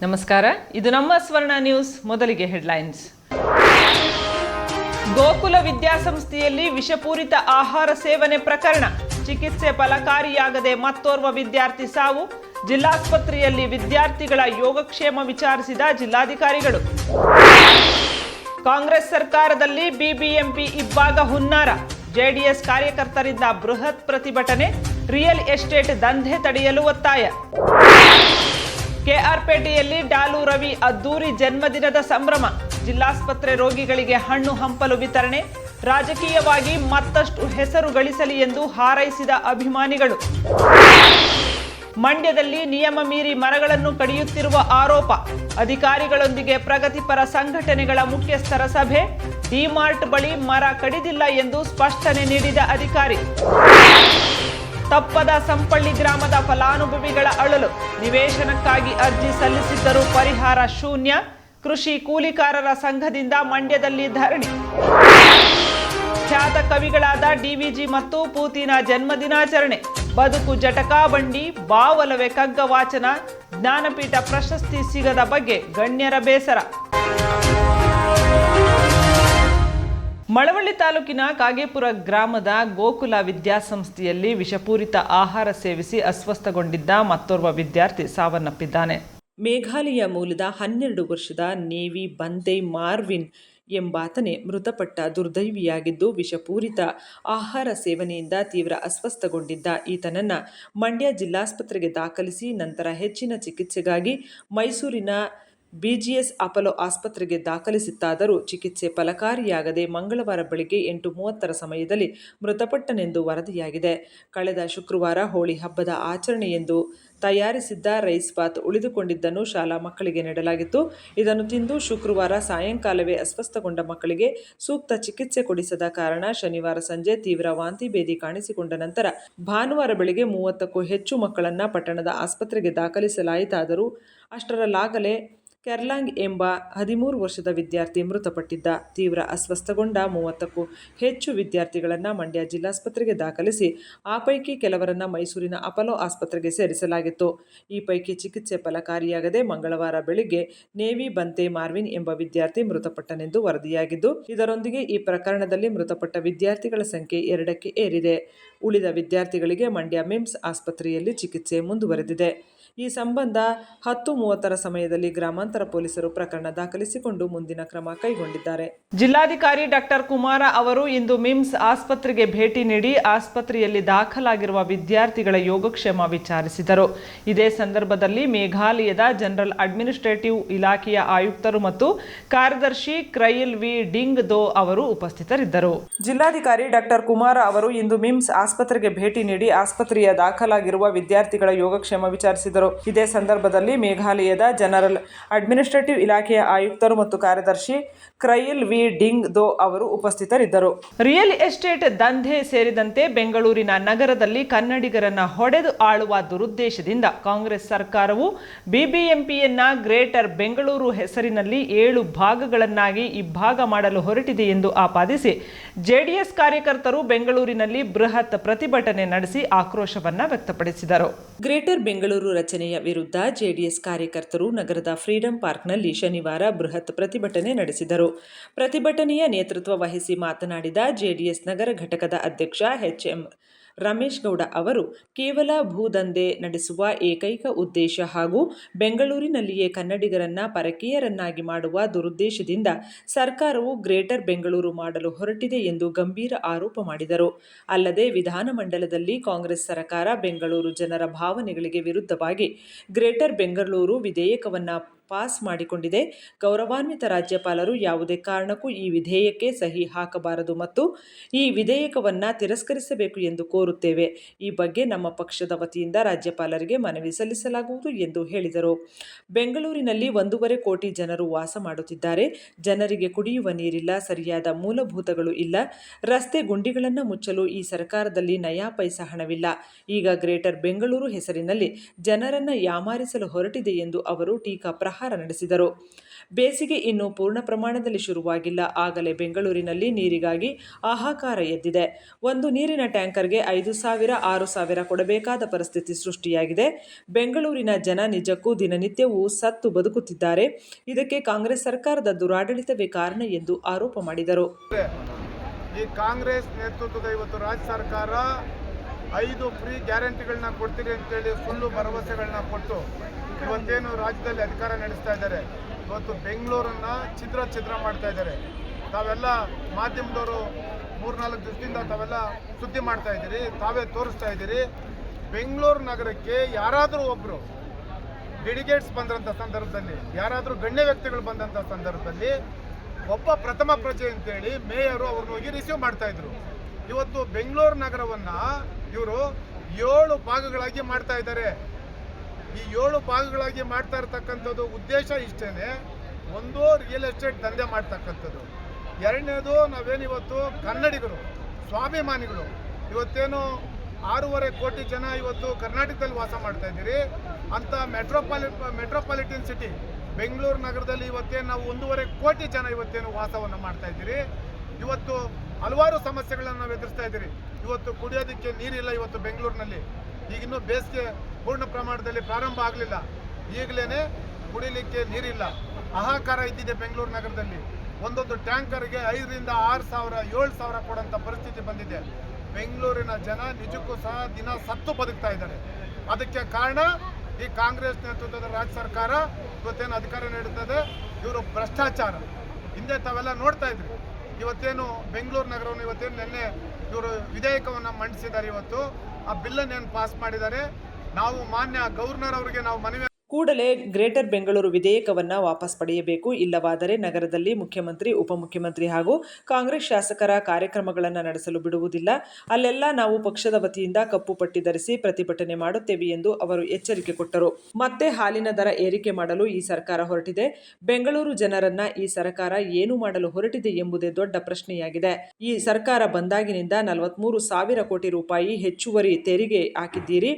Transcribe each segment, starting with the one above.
ನಮಸ್ಕಾರ, ಇದು ನಮ್ಮ ಸ್ವರ್ಣ ನ್ಯೂಸ್. ಮೊದಲಿಗೆ ಹೆಡ್ಲೈನ್ಸ್. ಗೋಕುಲ ವಿದ್ಯಾಸಂಸ್ಥೆಯಲ್ಲಿ ವಿಷಪೂರಿತ ಆಹಾರ ಸೇವನೆ ಪ್ರಕರಣ, ಚಿಕಿತ್ಸೆ ಫಲಕಾರಿಯಾಗದೆ ಮತ್ತೋರ್ವ ವಿದ್ಯಾರ್ಥಿ ಸಾವು. ಜಿಲ್ಲಾಸ್ಪತ್ರೆಯಲ್ಲಿ ವಿದ್ಯಾರ್ಥಿಗಳ ಯೋಗಕ್ಷೇಮ ವಿಚಾರಿಸಿದ ಜಿಲ್ಲಾಧಿಕಾರಿಗಳು. ಕಾಂಗ್ರೆಸ್ ಸರ್ಕಾರದಲ್ಲಿ ಬಿಬಿಎಂಪಿ ಇಬ್ಬಾಗ ಹುನ್ನಾರ, ಜೆಡಿಎಸ್ ಕಾರ್ಯಕರ್ತರಿಂದ ಬೃಹತ್ ಪ್ರತಿಭಟನೆ, ರಿಯಲ್ ಎಸ್ಟೇಟ್ ದಂಧೆ ತಡೆಯಲು ಒತ್ತಾಯ. ಕೆಆರ್ಪೇಟೆಯಲ್ಲಿ ಡಾಲು ರವಿ ಅದ್ದೂರಿ ಜನ್ಮದಿನದ ಸಂಭ್ರಮ, ಜಿಲ್ಲಾಸ್ಪತ್ರೆ ರೋಗಿಗಳಿಗೆ ಹಣ್ಣು ಹಂಪಲು ವಿತರಣೆ, ರಾಜಕೀಯವಾಗಿ ಮತ್ತಷ್ಟು ಹೆಸರು ಗಳಿಸಲಿ ಎಂದು ಹಾರೈಸಿದ ಅಭಿಮಾನಿಗಳು. ಮಂಡ್ಯದಲ್ಲಿ ನಿಯಮ ಮೀರಿ ಮರಗಳನ್ನು ಕಡಿಯುತ್ತಿರುವ ಆರೋಪ, ಅಧಿಕಾರಿಗಳೊಂದಿಗೆ ಪ್ರಗತಿಪರ ಸಂಘಟನೆಗಳ ಮುಖ್ಯಸ್ಥರ ಸಭೆ, ಡಿಮಾರ್ಟ್ ಬಳಿ ಮರ ಕಡಿದಿಲ್ಲ ಎಂದು ಸ್ಪಷ್ಟನೆ ನೀಡಿದ ಅಧಿಕಾರಿ. ತಪ್ಪದ ಸಂಪಳ್ಳಿ ಗ್ರಾಮದ ಫಲಾನುಭವಿಗಳ ಅಳಲು, ನಿವೇಶನಕ್ಕಾಗಿ ಅರ್ಜಿ ಸಲ್ಲಿಸಿದ್ದರೂ ಪರಿಹಾರ ಶೂನ್ಯ, ಕೃಷಿ ಕೂಲಿಕಾರರ ಸಂಘದಿಂದ ಮಂಡ್ಯದಲ್ಲಿ ಧರಣಿ. ಖ್ಯಾತ ಕವಿಗಳಾದ ಡಿವಿಜಿ ಮತ್ತು ಪೂತಿನ ಜನ್ಮದಿನಾಚರಣೆ, ಬದುಕು ಜಟಕಾ ಬಂಡಿ, ಬಾವಲವೆ ಕಗ್ಗ ವಾಚನ, ಜ್ಞಾನಪೀಠ ಪ್ರಶಸ್ತಿ ಸಿಗದ ಬಗ್ಗೆ ಗಣ್ಯರ ಬೇಸರ. ಮಳವಳ್ಳಿ ತಾಲೂಕಿನ ಕಾಗೇಪುರ ಗ್ರಾಮದ ಗೋಕುಲ ವಿದ್ಯಾಸಂಸ್ಥೆಯಲ್ಲಿ ವಿಷಪೂರಿತ ಆಹಾರ ಸೇವಿಸಿ ಅಸ್ವಸ್ಥಗೊಂಡಿದ್ದ ಮತ್ತೋರ್ವ ವಿದ್ಯಾರ್ಥಿ ಸಾವನ್ನಪ್ಪಿದ್ದಾನೆ. ಮೇಘಾಲಯ ಮೂಲದ 12 ವರ್ಷದ ನೇವಿ ಬಂದೆ ಮಾರ್ವಿನ್ ಎಂಬಾತನೇ ಮೃತಪಟ್ಟ ದುರ್ದೈವಿಯಾಗಿದ್ದು, ವಿಷಪೂರಿತ ಆಹಾರ ಸೇವನೆಯಿಂದ ತೀವ್ರ ಅಸ್ವಸ್ಥಗೊಂಡಿದ್ದ ಈತನನ್ನು ಮಂಡ್ಯ ಜಿಲ್ಲಾಸ್ಪತ್ರೆಗೆ ದಾಖಲಿಸಿ ನಂತರ ಹೆಚ್ಚಿನ ಚಿಕಿತ್ಸೆಗಾಗಿ ಮೈಸೂರಿನ ಬಿಜಿಎಸ್ ಅಪೋಲೋ ಆಸ್ಪತ್ರೆಗೆ ದಾಖಲಿಸಿತ್ತಾದರೂ ಚಿಕಿತ್ಸೆ ಫಲಕಾರಿಯಾಗದೆ ಮಂಗಳವಾರ ಬೆಳಗ್ಗೆ 8:30 ಸಮಯದಲ್ಲಿ ಮೃತಪಟ್ಟನೆಂದು ವರದಿಯಾಗಿದೆ. ಕಳೆದ ಶುಕ್ರವಾರ ಹೋಳಿ ಹಬ್ಬದ ಆಚರಣೆಯೆಂದು ತಯಾರಿಸಿದ್ದ ರೈಸ್ ಬಾತ್ ಉಳಿದುಕೊಂಡಿದ್ದನ್ನು ಶಾಲಾ ಮಕ್ಕಳಿಗೆ ನೀಡಲಾಗಿತ್ತು. ಇದನ್ನು ತಿಂದು ಶುಕ್ರವಾರ ಸಾಯಂಕಾಲವೇ ಅಸ್ವಸ್ಥಗೊಂಡ ಮಕ್ಕಳಿಗೆ ಸೂಕ್ತ ಚಿಕಿತ್ಸೆ ಕೊಡಿಸದ ಕಾರಣ ಶನಿವಾರ ಸಂಜೆ ತೀವ್ರ ವಾಂತಿ ಭೇದಿ ಕಾಣಿಸಿಕೊಂಡ ನಂತರ ಭಾನುವಾರ ಬೆಳಗ್ಗೆ 30ಕ್ಕೂ ಹೆಚ್ಚು ಮಕ್ಕಳನ್ನು ಪಟ್ಟಣದ ಆಸ್ಪತ್ರೆಗೆ ದಾಖಲಿಸಲಾಯಿತಾದರೂ ಅಷ್ಟರಲ್ಲಾಗಲೇ ಕೆರ್ಲಾಂಗ್ ಎಂಬ 13 ವರ್ಷದ ವಿದ್ಯಾರ್ಥಿ ಮೃತಪಟ್ಟಿದ್ದ. ತೀವ್ರ ಅಸ್ವಸ್ಥಗೊಂಡ 30ಕ್ಕೂ ಹೆಚ್ಚು ವಿದ್ಯಾರ್ಥಿಗಳನ್ನು ಮಂಡ್ಯ ಜಿಲ್ಲಾಸ್ಪತ್ರೆಗೆ ದಾಖಲಿಸಿ ಆ ಪೈಕಿ ಕೆಲವರನ್ನು ಮೈಸೂರಿನ ಅಪೋಲೋ ಆಸ್ಪತ್ರೆಗೆ ಸೇರಿಸಲಾಗಿತ್ತು. ಈ ಪೈಕಿ ಚಿಕಿತ್ಸೆ ಫಲಕಾರಿಯಾಗದೆ ಮಂಗಳವಾರ ಬೆಳಿಗ್ಗೆ ನೇವಿ ಬಂತೆ ಮಾರ್ವಿನ್ ಎಂಬ ವಿದ್ಯಾರ್ಥಿ ಮೃತಪಟ್ಟನೆಂದು ವರದಿಯಾಗಿದ್ದು, ಇದರೊಂದಿಗೆ ಈ ಪ್ರಕರಣದಲ್ಲಿ ಮೃತಪಟ್ಟ ವಿದ್ಯಾರ್ಥಿಗಳ ಸಂಖ್ಯೆ 2ಕ್ಕೆ ಏರಿದೆ. ಉಳಿದ ವಿದ್ಯಾರ್ಥಿಗಳಿಗೆ ಮಂಡ್ಯ ಮಿಮ್ಸ್ ಆಸ್ಪತ್ರೆಯಲ್ಲಿ ಚಿಕಿತ್ಸೆ ಮುಂದುವರೆದಿದೆ. ಈ ಸಂಬಂಧ 10:30 ಸಮಯದಲ್ಲಿ ಗ್ರಾಮಾಂತರ ಪೊಲೀಸರು ಪ್ರಕರಣ ದಾಖಲಿಸಿಕೊಂಡು ಮುಂದಿನ ಕ್ರಮ ಕೈಗೊಂಡಿದ್ದಾರೆ. ಜಿಲ್ಲಾಧಿಕಾರಿ ಡಾಕ್ಟರ್ ಕುಮಾರ ಅವರು ಇಂದು ಮಿಮ್ಸ್ ಆಸ್ಪತ್ರೆಗೆ ಭೇಟಿ ನೀಡಿ ಆಸ್ಪತ್ರೆಯಲ್ಲಿ ದಾಖಲಾಗಿರುವ ವಿದ್ಯಾರ್ಥಿಗಳ ಯೋಗಕ್ಷೇಮ ವಿಚಾರಿಸಿದರು. ಇದೇ ಸಂದರ್ಭದಲ್ಲಿ ಮೇಘಾಲಯದ ಜನರಲ್ ಅಡ್ಮಿನಿಸ್ಟ್ರೇಟಿವ್ ಇಲಾಖೆಯ ಆಯುಕ್ತರು ಮತ್ತು ಕಾರ್ಯದರ್ಶಿ ಕ್ರೈಲ್ ವಿ ಡಿಂಗ್ ದೋ ಅವರು ಉಪಸ್ಥಿತರಿದ್ದರು. ಜಿಲ್ಲಾಧಿಕಾರಿ ಡಾಕ್ಟರ್ ಕುಮಾರ ಅವರು ಇಂದು ಮಿಮ್ಸ್ ಆಸ್ಪತ್ರೆಗೆ ಭೇಟಿ ನೀಡಿ ಆಸ್ಪತ್ರೆಯ ದಾಖಲಾಗಿರುವ ವಿದ್ಯಾರ್ಥಿಗಳ ಯೋಗಕ್ಷೇಮ ವಿಚಾರಿಸಿದರು. ಇದೇ ಸಂದರ್ಭದಲ್ಲಿ ಮೇಘಾಲಯದ ಜನರಲ್ ಅಡ್ಮಿನಿಸ್ಟ್ರೇಟಿವ್ ಇಲಾಖೆಯ ಆಯುಕ್ತರು ಮತ್ತು ಕಾರ್ಯದರ್ಶಿ ಕ್ರೈಲ್ ವಿ ಡಿಂಗ್ ದೋ ಅವರು ಉಪಸ್ಥಿತರಿದ್ದರು. ರಿಯಲ್ ಎಸ್ಟೇಟ್ ದಂಧೆ ಸೇರಿದಂತೆ ಬೆಂಗಳೂರಿನ ನಗರದಲ್ಲಿ ಕನ್ನಡಿಗರನ್ನ ಹೊಡೆದು ಆಳುವ ದುರುದ್ದೇಶದಿಂದ ಕಾಂಗ್ರೆಸ್ ಸರ್ಕಾರವು ಬಿಬಿಎಂಪಿಯನ್ನ ಗ್ರೇಟರ್ ಬೆಂಗಳೂರು ಹೆಸರಿನಲ್ಲಿ 7 ಭಾಗಗಳನ್ನಾಗಿ ಇಬ್ಬಾಗ ಮಾಡಲು ಹೊರಟಿದೆ ಎಂದು ಆಪಾದಿಸಿ ಜೆಡಿಎಸ್ ಕಾರ್ಯಕರ್ತರು ಬೆಂಗಳೂರಿನಲ್ಲಿ ಬೃಹತ್ ಪ್ರತಿಭಟನೆ ನಡೆಸಿ ಆಕ್ರೋಶವನ್ನ ವ್ಯಕ್ತಪಡಿಸಿದರು. ಗ್ರೇಟರ್ ಬೆಂಗಳೂರು ರಚನೆಯ ವಿರುದ್ಧ ಜೆಡಿಎಸ್ ಕಾರ್ಯಕರ್ತರು ನಗರದ ಫ್ರೀಡಂ ಪಾರ್ಕ್ನಲ್ಲಿ ಶನಿವಾರ ಬೃಹತ್ ಪ್ರತಿಭಟನೆ ನಡೆಸಿದರು. ಪ್ರತಿಭಟನೆಯ ನೇತೃತ್ವ ವಹಿಸಿ ಮಾತನಾಡಿದ ಜೆಡಿಎಸ್ ನಗರ ಘಟಕದ ಅಧ್ಯಕ್ಷ ಎಚ್.ಎಂ. ರಮೇಶ್ ಗೌಡ ಅವರು, ಕೇವಲ ಭೂದಂಧೆ ನಡೆಸುವ ಏಕೈಕ ಉದ್ದೇಶ ಹಾಗೂ ಬೆಂಗಳೂರಿನಲ್ಲಿಯೇ ಕನ್ನಡಿಗರನ್ನ ಪರಕೀಯರನ್ನಾಗಿ ಮಾಡುವ ದುರುದ್ದೇಶದಿಂದ ಸರ್ಕಾರವು ಗ್ರೇಟರ್ ಬೆಂಗಳೂರು ಮಾಡಲು ಹೊರಟಿದೆ ಎಂದು ಗಂಭೀರ ಆರೋಪ ಮಾಡಿದರು. ಅಲ್ಲದೆ ವಿಧಾನಮಂಡಲದಲ್ಲಿ ಕಾಂಗ್ರೆಸ್ ಸರ್ಕಾರ ಬೆಂಗಳೂರು ಜನರ ಭಾವನೆಗಳಿಗೆ ವಿರುದ್ಧವಾಗಿ ಗ್ರೇಟರ್ ಬೆಂಗಳೂರು ವಿಧೇಯಕವನ್ನು ಪಾಸ್ ಮಾಡಿಕೊಂಡಿದೆ. ಗೌರವಾನ್ವಿತ ರಾಜ್ಯಪಾಲರು ಯಾವುದೇ ಕಾರಣಕ್ಕೂ ಈ ವಿಧೇಯಕಕ್ಕೆ ಸಹಿ ಹಾಕಬಾರದು ಮತ್ತು ಈ ವಿಧೇಯಕವನ್ನು ತಿರಸ್ಕರಿಸಬೇಕು ಎಂದು ಕೋರುತ್ತೇವೆ. ಈ ಬಗ್ಗೆ ನಮ್ಮ ಪಕ್ಷದ ವತಿಯಿಂದ ರಾಜ್ಯಪಾಲರಿಗೆ ಮನವಿ ಸಲ್ಲಿಸಲಾಗುವುದು ಎಂದು ಹೇಳಿದರು. ಬೆಂಗಳೂರಿನಲ್ಲಿ 1.5 ಕೋಟಿ ಜನರು ವಾಸ ಮಾಡುತ್ತಿದ್ದಾರೆ. ಜನರಿಗೆ ಕುಡಿಯುವ ನೀರಿಲ್ಲ, ಸರಿಯಾದ ಮೂಲಭೂತಗಳು ಇಲ್ಲ, ರಸ್ತೆ ಗುಂಡಿಗಳನ್ನು ಮುಚ್ಚಲು ಈ ಸರ್ಕಾರದಲ್ಲಿ ನಯಾ ಪೈಸಾ ಹಣವಿಲ್ಲ. ಈಗ ಗ್ರೇಟರ್ ಬೆಂಗಳೂರು ಹೆಸರಿನಲ್ಲಿ ಜನರನ್ನು ಯಾಮಾರಿಸಲು ಹೊರಟಿದೆ ಎಂದು ಅವರು ಟೀಕಾ ಆಹಾರ ನಡೆಸಿದರು. ಬೇಸಿಗೆ ಇನ್ನೂ ಪೂರ್ಣ ಪ್ರಮಾಣದಲ್ಲಿ ಶುರುವಾಗಿಲ್ಲ. ಆಗಲೇ ಬೆಂಗಳೂರಿನಲ್ಲಿ ನೀರಿಗಾಗಿ ಹಾಹಾಕಾರ ಎದ್ದಿದೆ. ಒಂದು ನೀರಿನ ಟ್ಯಾಂಕರ್ಗೆ 5,000, 6,000 ಕೊಡಬೇಕಾದ ಪರಿಸ್ಥಿತಿ ಸೃಷ್ಟಿಯಾಗಿದೆ. ಬೆಂಗಳೂರಿನ ಜನ ನಿಜಕ್ಕೂ ದಿನನಿತ್ಯವೂ ಸತ್ತು ಬದುಕುತ್ತಿದ್ದಾರೆ. ಇದಕ್ಕೆ ಕಾಂಗ್ರೆಸ್ ಸರ್ಕಾರದ ದುರಾಡಳಿತವೇ ಕಾರಣ ಎಂದು ಆರೋಪ ಮಾಡಿದರು. ಈ ಕಾಂಗ್ರೆಸ್ ನೇತೃತ್ವದ ಇವತ್ತು ರಾಜ್ಯ ಸರ್ಕಾರ 5 ಫ್ರೀ ಗ್ಯಾರಂಟಿಗಳನ್ನ ಕೊಡ್ತೀರಿ ಅಂತೇಳಿ ಸುಳ್ಳು ಭರವಸೆಗಳನ್ನ ಕೊಟ್ಟು ಇವತ್ತೇನು ರಾಜ್ಯದಲ್ಲಿ ಅಧಿಕಾರ ನಡೆಸ್ತಾ ಇದ್ದಾರೆ. ಇವತ್ತು ಬೆಂಗಳೂರನ್ನು ಛಿದ್ರ ಮಾಡ್ತಾ ಇದ್ದಾರೆ. ತಾವೆಲ್ಲ ಮಾಧ್ಯಮದವರು 3-4 ದಿವಸದಿಂದ ತಾವೆಲ್ಲ ಸುದ್ದಿ ಮಾಡ್ತಾ ಇದ್ದೀರಿ, ತಾವೇ ತೋರಿಸ್ತಾ ಇದ್ದೀರಿ. ಬೆಂಗಳೂರು ನಗರಕ್ಕೆ ಯಾರಾದರೂ ಒಬ್ಬರು ಡೆಲಿಗೇಟ್ಸ್ ಬಂದಂಥ ಸಂದರ್ಭದಲ್ಲಿ, ಯಾರಾದರೂ ಗಣ್ಯ ವ್ಯಕ್ತಿಗಳು ಬಂದಂಥ ಸಂದರ್ಭದಲ್ಲಿ ಒಬ್ಬ ಪ್ರಥಮ ಪ್ರಜೆ ಅಂತೇಳಿ ಮೇಯರು ಅವ್ರನ್ನ ಹೋಗಿ ರಿಸೀವ್ ಮಾಡ್ತಾ ಇದ್ರು. ಇವತ್ತು ಬೆಂಗಳೂರು ನಗರವನ್ನು ಇವರು 7 ಭಾಗಗಳಾಗಿ ಮಾಡ್ತಾ ಇದ್ದಾರೆ. ಈ 7 ಭಾಗಗಳಾಗಿ ಮಾಡ್ತಾ ಇರ್ತಕ್ಕಂಥದ್ದು ಉದ್ದೇಶ ಇಷ್ಟೇ. ಒಂದು, ರಿಯಲ್ ಎಸ್ಟೇಟ್ ದಂಧೆ ಮಾಡ್ತಕ್ಕಂಥದ್ದು. ಎರಡನೇದು, ನಾವೇನಿವತ್ತು ಕನ್ನಡಿಗರು ಸ್ವಾಭಿಮಾನಿಗಳು ಇವತ್ತೇನು 6.5 ಕೋಟಿ ಜನ ಇವತ್ತು ಕರ್ನಾಟಕದಲ್ಲಿ ವಾಸ ಮಾಡ್ತಾ ಇದ್ದೀರಿ. ಅಂಥ ಮೆಟ್ರೋಪಾಲಿಟನ್ ಸಿಟಿ ಬೆಂಗಳೂರು ನಗರದಲ್ಲಿ ಇವತ್ತೇನು ನಾವು 1.5 ಕೋಟಿ ಜನ ಇವತ್ತೇನು ವಾಸವನ್ನು ಮಾಡ್ತಾ ಇದ್ದೀರಿ. ಇವತ್ತು ಹಲವಾರು ಸಮಸ್ಯೆಗಳನ್ನು ನಾವು ಎದುರಿಸ್ತಾ ಇದ್ದೀರಿ. ಇವತ್ತು ಕುಡಿಯೋದಕ್ಕೆ ನೀರಿಲ್ಲ. ಇವತ್ತು ಬೆಂಗಳೂರಿನಲ್ಲಿ ಈಗಿನ್ನೂ ಬೇಸಿಗೆ ಪೂರ್ಣ ಪ್ರಮಾಣದಲ್ಲಿ ಪ್ರಾರಂಭ ಆಗಲಿಲ್ಲ, ಈಗಲೇ ಕುಡಿಲಿಕ್ಕೆ ನೀರಿಲ್ಲ. ಹಾಹಾಕಾರ ಇದ್ದಿದೆ ಬೆಂಗಳೂರು ನಗರದಲ್ಲಿ. ಒಂದೊಂದು ಟ್ಯಾಂಕರ್ಗೆ 5,000, 6,000, 7,000 ಕೊಡೋಂಥ ಪರಿಸ್ಥಿತಿ ಬಂದಿದೆ. ಬೆಂಗಳೂರಿನ ಜನ ನಿಜಕ್ಕೂ ಸಹ ದಿನ ಸತ್ತು ಬದುಕ್ತಾ ಇದ್ದಾರೆ. ಅದಕ್ಕೆ ಕಾರಣ ಈ ಕಾಂಗ್ರೆಸ್ ನೇತೃತ್ವದ ರಾಜ್ಯ ಸರ್ಕಾರ ಇವತ್ತೇನು ಅಧಿಕಾರ ನೀಡುತ್ತದೆ, ಇವರು ಭ್ರಷ್ಟಾಚಾರ. ಹಿಂದೆ ತಾವೆಲ್ಲ ನೋಡ್ತಾ ಇದ್ರಿ. ಇವತ್ತೇನು ಬೆಂಗಳೂರು ನಗರವನ್ನು ಇವತ್ತೇನು ನಿನ್ನೆ ಇವರು ವಿಧೇಯಕವನ್ನು ಮಂಡಿಸಿದ್ದಾರೆ. ಇವತ್ತು ಆ ಬಿಲ್ಲನ್ನು ಪಾಸ್ ಮಾಡಿದ್ದಾರೆ. ನಾವು ಮಾನ್ಯ ಗವರ್ನರ್ ಅವರಿಗೆ ನಾವು ಮನವಿ ಕೂಡಲೇ ಗ್ರೇಟರ್ ಬೆಂಗಳೂರು ವಿಧೇಯಕವನ್ನು ವಾಪಸ್ ಪಡೆಯಬೇಕು. ಇಲ್ಲವಾದರೆ ನಗರದಲ್ಲಿ ಮುಖ್ಯಮಂತ್ರಿ, ಉಪಮುಖ್ಯಮಂತ್ರಿ ಹಾಗೂ ಕಾಂಗ್ರೆಸ್ ಶಾಸಕರ ಕಾರ್ಯಕ್ರಮಗಳನ್ನು ನಡೆಸಲು ಬಿಡುವುದಿಲ್ಲ. ಅಲ್ಲೆಲ್ಲ ನಾವು ಪಕ್ಷದ ವತಿಯಿಂದ ಕಪ್ಪು ಪಟ್ಟಿ ಧರಿಸಿ ಪ್ರತಿಭಟನೆ ಮಾಡುತ್ತೇವೆ ಎಂದು ಅವರು ಎಚ್ಚರಿಕೆ ಕೊಟ್ಟರು. ಮತ್ತೆ ಹಾಲಿನ ದರ ಏರಿಕೆ ಮಾಡಲು ಈ ಸರ್ಕಾರ ಹೊರಟಿದೆ. ಬೆಂಗಳೂರು ಜನರನ್ನ ಈ ಸರ್ಕಾರ ಏನು ಮಾಡಲು ಹೊರಟಿದೆ ಎಂಬುದೇ ದೊಡ್ಡ ಪ್ರಶ್ನೆಯಾಗಿದೆ. ಈ ಸರ್ಕಾರ ಬಂದಾಗಿನಿಂದ 43,000 ಕೋಟಿ ರೂಪಾಯಿ ಹೆಚ್ಚುವರಿ ತೆರಿಗೆ ಹಾಕಿದ್ದೀರಿ.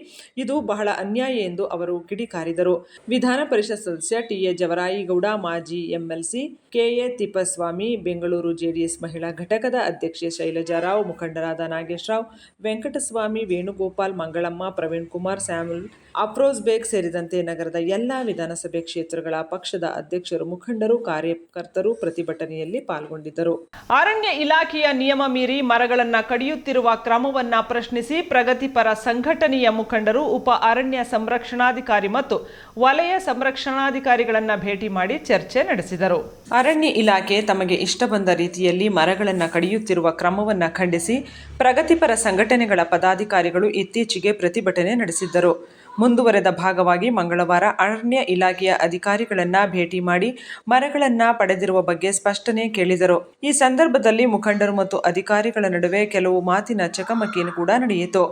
ಇದು ಬಹಳ ಅನ್ಯಾಯ ಎಂದು ಅವರು ಕಿಡಿಕಾರಿದರು. ವಿಧಾನ ಪರಿಷತ್ ಸದಸ್ಯ ಟಿ.ಎ. ಜವರಾಯಿಗೌಡ, ಮಾಜಿ MLC KA. Thippaswamy, Bengaluru JDS ಮಹಿಳಾ ಘಟಕದ ಅಧ್ಯಕ್ಷೆ ಶೈಲಜಾರಾವ್, ಮುಖಂಡರಾದ ನಾಗೇಶ್ರಾವ್, ವೆಂಕಟಸ್ವಾಮಿ, ವೇಣುಗೋಪಾಲ್, ಮಂಗಳಮ್ಮ, ಪ್ರವೀಣ್ ಕುಮಾರ್, ಸ್ಯಾಮ್ಯುಲ್, ಅಫ್ರೋಜ್ ಬೇಗ್ ಸೇರಿದಂತೆ ನಗರದ ಎಲ್ಲಾ ವಿಧಾನಸಭೆ ಕ್ಷೇತ್ರಗಳ ಪಕ್ಷದ ಅಧ್ಯಕ್ಷರು, ಮುಖಂಡರು, ಕಾರ್ಯಕರ್ತರು ಪ್ರತಿಭಟನೆಯಲ್ಲಿ ಪಾಲ್ಗೊಂಡಿದ್ದರು. ಅರಣ್ಯ ಇಲಾಖೆಯ ನಿಯಮ ಮೀರಿ ಮರಗಳನ್ನು ಕಡಿಯುತ್ತಿರುವ ಕ್ರಮವನ್ನ ಪ್ರಶ್ನಿಸಿ ಪ್ರಗತಿಪರ ಸಂಘಟನೆಯ ಮುಖಂಡರು ಉಪ ಅರಣ್ಯ ಸಂರಕ್ಷಣಾಧಿಕಾರಿ ಮತ್ತು ವಲಯ ಸಂರಕ್ಷಣಾಧಿಕಾರಿಗಳನ್ನು ಭೇಟಿ ಮಾಡಿ ಚರ್ಚೆ ನಡೆಸಿದರು. ಅರಣ್ಯ ಇಲಾಖೆ ತಮಗೆ ಇಷ್ಟ ಬಂದ ರೀತಿಯಲ್ಲಿ ಮರಗಳನ್ನು ಕಡಿಯುತ್ತಿರುವ ಕ್ರಮವನ್ನು ಖಂಡಿಸಿ ಪ್ರಗತಿಪರ ಸಂಘಟನೆಗಳ ಪದಾಧಿಕಾರಿಗಳು ಇತ್ತೀಚೆಗೆ ಪ್ರತಿಭಟನೆ ನಡೆಸಿದ್ದರು. ಮುಂದುವರೆದ ಭಾಗವಾಗಿ ಮಂಗಳವಾರ ಅರಣ್ಯ ಇಲಾಖೆಯ ಅಧಿಕಾರಿಗಳನ್ನು ಭೇಟಿ ಮಾಡಿ ಮರಗಳನ್ನು ಪಡೆದಿರುವ ಬಗ್ಗೆ ಸ್ಪಷ್ಟನೆ ಕೇಳಿದರು. ಈ ಸಂದರ್ಭದಲ್ಲಿ ಮುಖಂಡರು ಮತ್ತು ಅಧಿಕಾರಿಗಳ ನಡುವೆ ಕೆಲವು ಮಾತಿನ ಚಕಮಕಿ ಕೂಡ ನಡೆಯಿತು.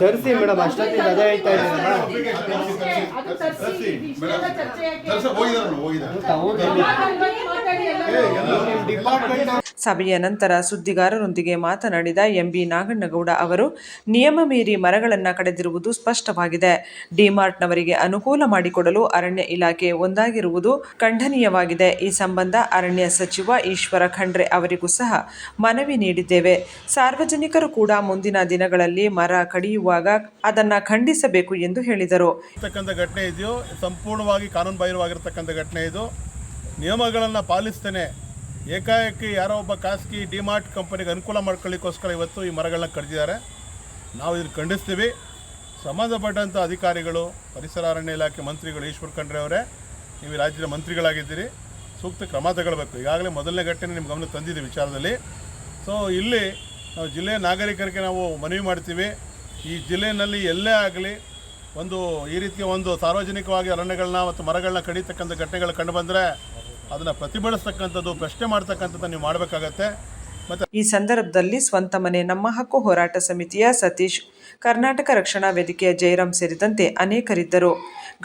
ತರಿಸಿ ಮೇಡಮ್, ಅಷ್ಟೊತ್ತಿಗೆ ಅದೇ ಹೇಳ್ತಾ ಸಭೆಯ ನಂತರ ಸುದ್ದಿಗಾರರೊಂದಿಗೆ ಮಾತನಾಡಿದ ಎಂಬಿ ನಾಗಣ್ಣಗೌಡ ಅವರು, ನಿಯಮ ಮೀರಿ ಮರಗಳನ್ನು ಕಡಿದಿರುವುದು ಸ್ಪಷ್ಟವಾಗಿದೆ. ಡಿಮಾರ್ಟ್ನವರಿಗೆ ಅನುಕೂಲ ಮಾಡಿಕೊಡಲು ಅರಣ್ಯ ಇಲಾಖೆ ಒಂದಾಗಿರುವುದು ಖಂಡನೀಯವಾಗಿದೆ. ಈ ಸಂಬಂಧ ಅರಣ್ಯ ಸಚಿವ ಈಶ್ವರ ಖಂಡ್ರೆ ಅವರಿಗೂ ಸಹ ಮನವಿ ನೀಡಿದ್ದೇವೆ. ಸಾರ್ವಜನಿಕರು ಕೂಡ ಮುಂದಿನ ದಿನಗಳಲ್ಲಿ ಮರ ಕಡಿಯುವಾಗ ಅದನ್ನು ಖಂಡಿಸಬೇಕು ಎಂದು ಹೇಳಿದರು. ಘಟನೆ ಇದೆಯೋ ಸಂಪೂರ್ಣವಾಗಿ ಕಾನೂನು ಬಾಹಿರವಾಗಿರ್ತಕ್ಕಂಥ ಘಟನೆ ಇದು. ನಿಯಮಗಳನ್ನು ಪಾಲಿಸ್ತೇನೆ ಏಕಾಏಕಿ ಯಾರೋ ಒಬ್ಬ ಖಾಸಗಿ ಡಿಮಾರ್ಟ್ ಕಂಪನಿಗೆ ಅನುಕೂಲ ಮಾಡ್ಕೊಳ್ಳಿಕ್ಕೋಸ್ಕರ ಇವತ್ತು ಈ ಮರಗಳನ್ನ ಕಡಿದಿದ್ದಾರೆ. ನಾವು ಇದನ್ನು ಖಂಡಿಸ್ತೀವಿ. ಸಂಬಂಧಪಟ್ಟಂಥ ಅಧಿಕಾರಿಗಳು, ಪರಿಸರ ಅರಣ್ಯ ಇಲಾಖೆ ಮಂತ್ರಿಗಳು ಈಶ್ವರ ಖಂಡ್ರೆ ಅವರೇ, ನೀವು ರಾಜ್ಯದ ಮಂತ್ರಿಗಳಾಗಿದ್ದೀರಿ, ಸೂಕ್ತ ಕ್ರಮ ತಗೊಳ್ಬೇಕು. ಈಗಾಗಲೇ ಮೊದಲನೇ ಘಟನೆ ನಿಮ್ಮ ಗಮನ ತಂದಿದ್ದೀವಿ ವಿಚಾರದಲ್ಲಿ. ಸೊ ಇಲ್ಲಿ ನಾವು ಜಿಲ್ಲೆಯ ನಾಗರಿಕರಿಗೆ ನಾವು ಮನವಿ ಮಾಡ್ತೀವಿ, ಈ ಜಿಲ್ಲೆಯಲ್ಲಿ ಎಲ್ಲೇ ಆಗಲಿ ಈ ರೀತಿಯ ಸಾರ್ವಜನಿಕವಾಗಿ ಅರಣ್ಯಗಳನ್ನ ಮತ್ತು ಮರಗಳನ್ನ ಕಡಿತಕ್ಕಂಥ ಘಟನೆಗಳು ಕಂಡುಬಂದರೆ ಅದನ್ನು ಪ್ರತಿಭಟಿಸ್ತಕ್ಕಂಥದ್ದು, ಪ್ರಶ್ನೆ ಮಾಡ್ತಕ್ಕಂಥದ್ದು ನೀವು ಮಾಡಬೇಕಾಗತ್ತೆ. ಈ ಸಂದರ್ಭದಲ್ಲಿ ಸ್ವಂತ ಮನೆ ನಮ್ಮ ಹಕ್ಕು ಹೋರಾಟ ಸಮಿತಿಯ ಸತೀಶ್, ಕರ್ನಾಟಕ ರಕ್ಷಣಾ ವೇದಿಕೆಯ ಜಯರಾಮ್ ಸೇರಿದಂತೆ ಅನೇಕರಿದ್ದರು.